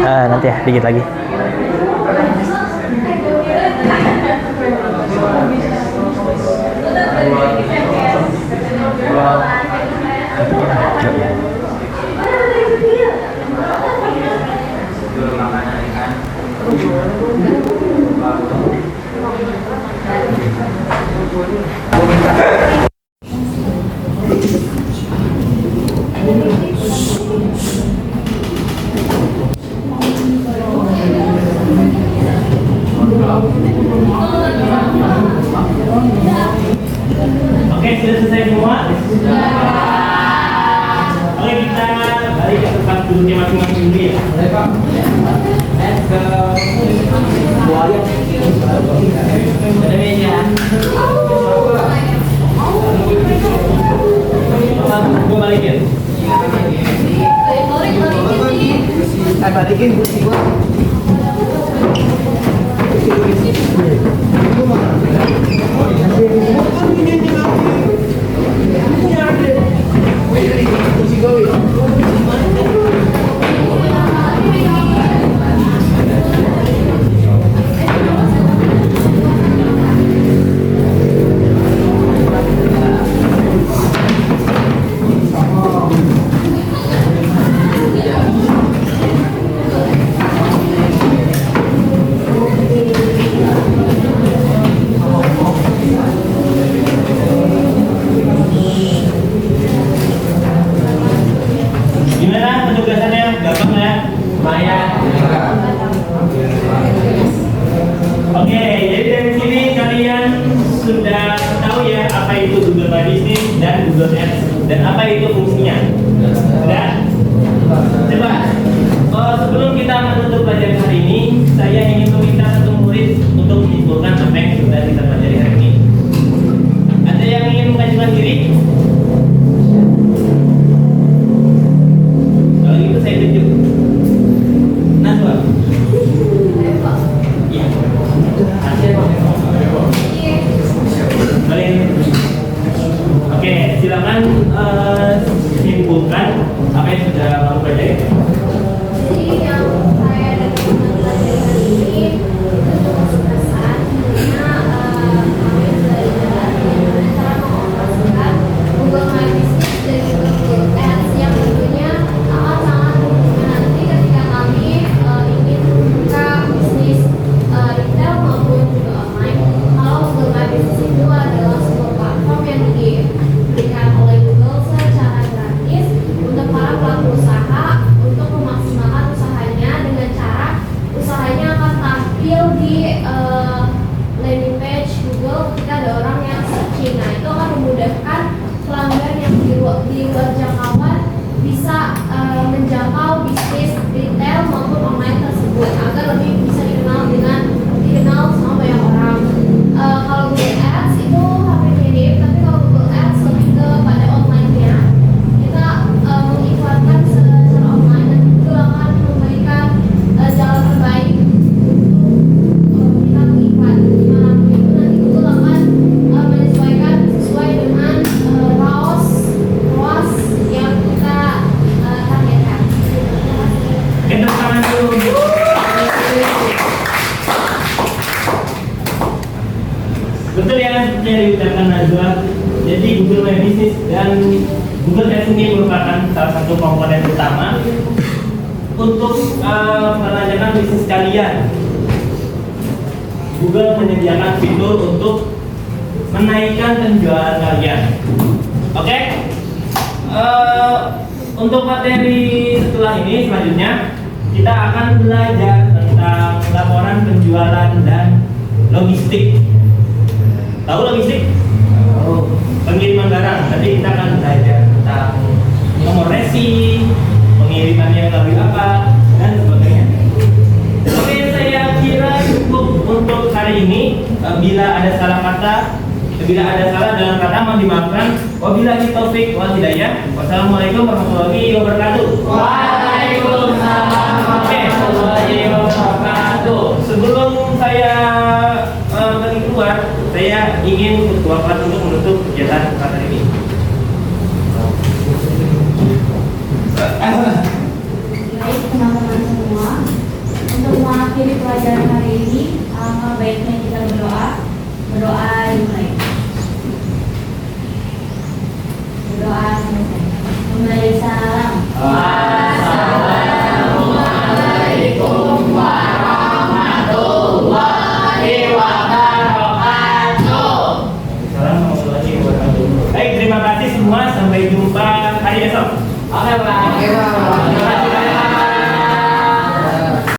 Nanti ya, dikit lagi. Oke, sudah selesai semua? Oke, kita balik ke tempat duduknya masing-masing dulu ya. Ada meja. Gue balikin. balikin kursi gua. Kursi gua. Gimana penugasannya? Gampang ya? Lumayan. Oke, jadi dari sini kalian sudah tahu ya apa itu Google My Business dan Google Ads dan apa itu fungsinya. Sudah? Coba. Sebelum kita menutup pelajaran hari ini, saya ingin meminta satu murid untuk menyimpulkan apa yang sudah kita pelajari hari ini. Ada yang ingin mengajukan diri? Kalau gitu saya tunjuk. Najwa. Iya. Boleh. Oke, silakan simpulkan apa yang sudah kamu pelajari. Jadi yang saya dan teman-teman pelajari hari ini itu cukup kesan karena kami belajar bagaimana cara mengoperasikan Google My Business dan juga Google Ads yang tentunya akan sangat memungkinkan nanti ketika kami ingin membuka bisnis retail maupun juga online. Kalau Google My Business itu adalah sebuah platform yang diberikan oleh Google secara gratis untuk para pelaku usaha untuk memaksimalkan usahanya dengan cara usahanya akan tampil di landing page Google ketika ada orang yang searching. Nah, itu akan memudahkan pelanggan yang di luar jangkauan bisa menjangkau bisnis retail maupun online tersebut agar lebih bisa dikenal sama banyak orang. Kalau Google Ads itu hampir mirip, tapi kalau Google Ads lebih kepada online-nya. Kita mengiklankan secara online dan itu akan memberikan jalan terbaik untuk kita mengiklan dimanapun itu. Nanti Google akan menyesuaikan sesuai dengan ROAS yang kita targetkan. Terima kasih. Tepuk tangan dulu. Betul ya, seperti yang diucapkan Najwa. Jadi Google My Business dan Google Ads ini merupakan salah satu komponen utama untuk melancarkan bisnis kalian. Google menyediakan fitur untuk menaikkan penjualan kalian. Oke? Untuk materi setelah ini selanjutnya kita akan belajar tentang laporan penjualan dan logistik. Tahu logistik? Pengiriman barang. Nanti kita akan belajar tentang nomor resi, pengirimannya melalui apa, dan sebagainya. Oke, saya kira cukup untuk hari ini. Bila ada salah dalam kata mohon dimaafkan. Wabillahi taufik wal hidayah. Wassalamualaikum warahmatullahi wabarakatuh. Waalaikumsalam warahmatullahi wabarakatuh. Sebelum saya pergi keluar, saya ingin ketua kelas untuk menutup kegiatan kelas ini. Baik teman-teman semua, untuk mengakhiri pelajaran hari ini, alangkah baiknya kita berdoa dimulai.